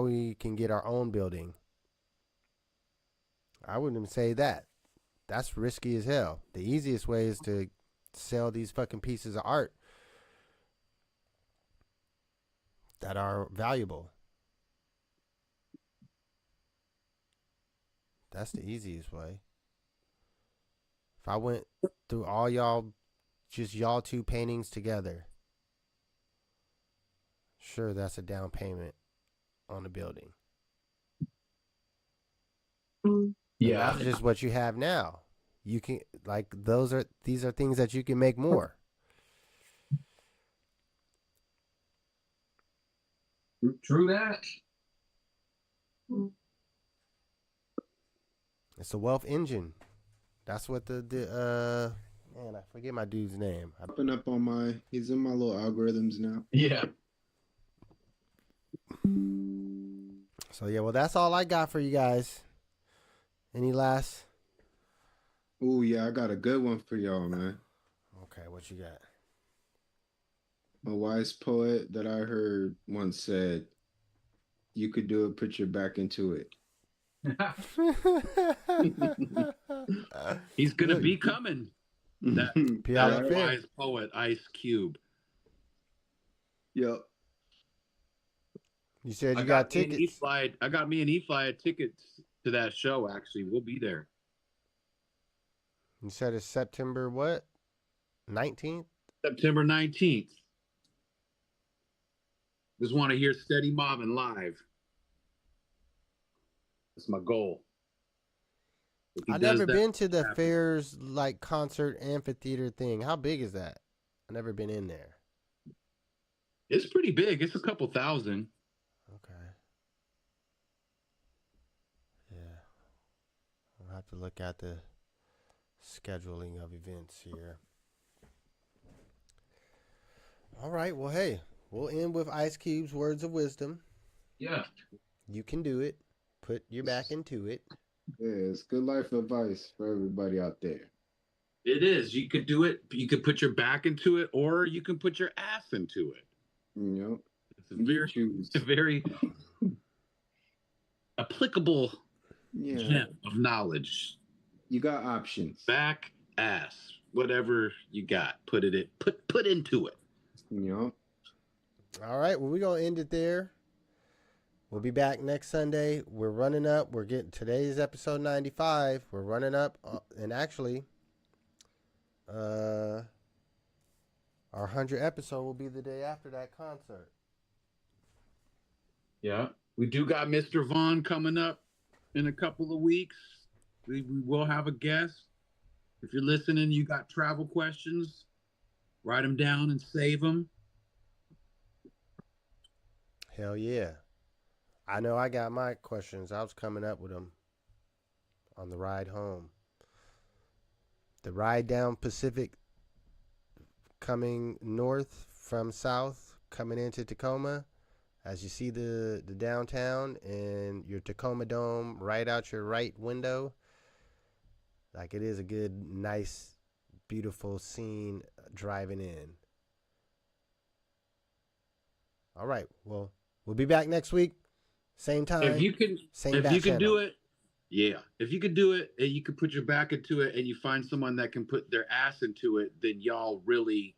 we can get our own building. I wouldn't even say that. That's risky as hell. The easiest way is to sell these fucking pieces of art that are valuable. That's the easiest way. If I went through all y'all two paintings together, sure, that's a down payment on the building. Yeah, And that's just what you have now. You can these are things that you can make more. True that. It's a wealth engine. That's what the man, I forget my dude's name. Popping up on he's in my little algorithms now. Yeah. So yeah, well, that's all I got for you guys. Any last? Oh yeah, I got a good one for y'all, man. Okay, what you got? A wise poet that I heard once said, "You could do it, put your back into it." He's gonna be coming. That wise poet, Ice Cube. Yep. You said you got tickets. I got me and E-Fly tickets to that show. Actually, we'll be there. You said it's September what? 19th? September 19th. Just want to hear Steady Mobbin' live. That's my goal. I've never been to the Fairs like concert amphitheater thing. How big is that? I've never been in there. It's pretty big. It's a couple thousand. Okay. Yeah. I'll have to look at the scheduling of events here. All right. Well, hey, we'll end with Ice Cube's words of wisdom. Yeah. You can do it. Put your back into it. Yeah, it's good life advice for everybody out there. It is. You could do it. You could put your back into it, or you can put your ass into it. Yep. It's a very applicable gem of knowledge. You got options. Back, ass, whatever you got, put into it. Yep. All right. Well, we're gonna end it there. We'll be back next Sunday. We're running up. We're getting today's episode 95. We're running up, and actually, our 100th episode will be the day after that concert. Yeah, we do got Mr. Vaughn coming up in a couple of weeks. We will have a guest. If you're listening, you got travel questions, write them down and save them. Hell yeah. I know I got my questions. I was coming up with them on the ride home. The ride down Pacific coming north from south, coming into Tacoma. As you see the downtown and your Tacoma Dome right out your right window. Like it is a good, nice, beautiful scene driving in. All right. Well, we'll be back next week. Same time. If you can channel. do it, yeah. If you can do it and you can put your back into it and you find someone that can put their ass into it, then y'all really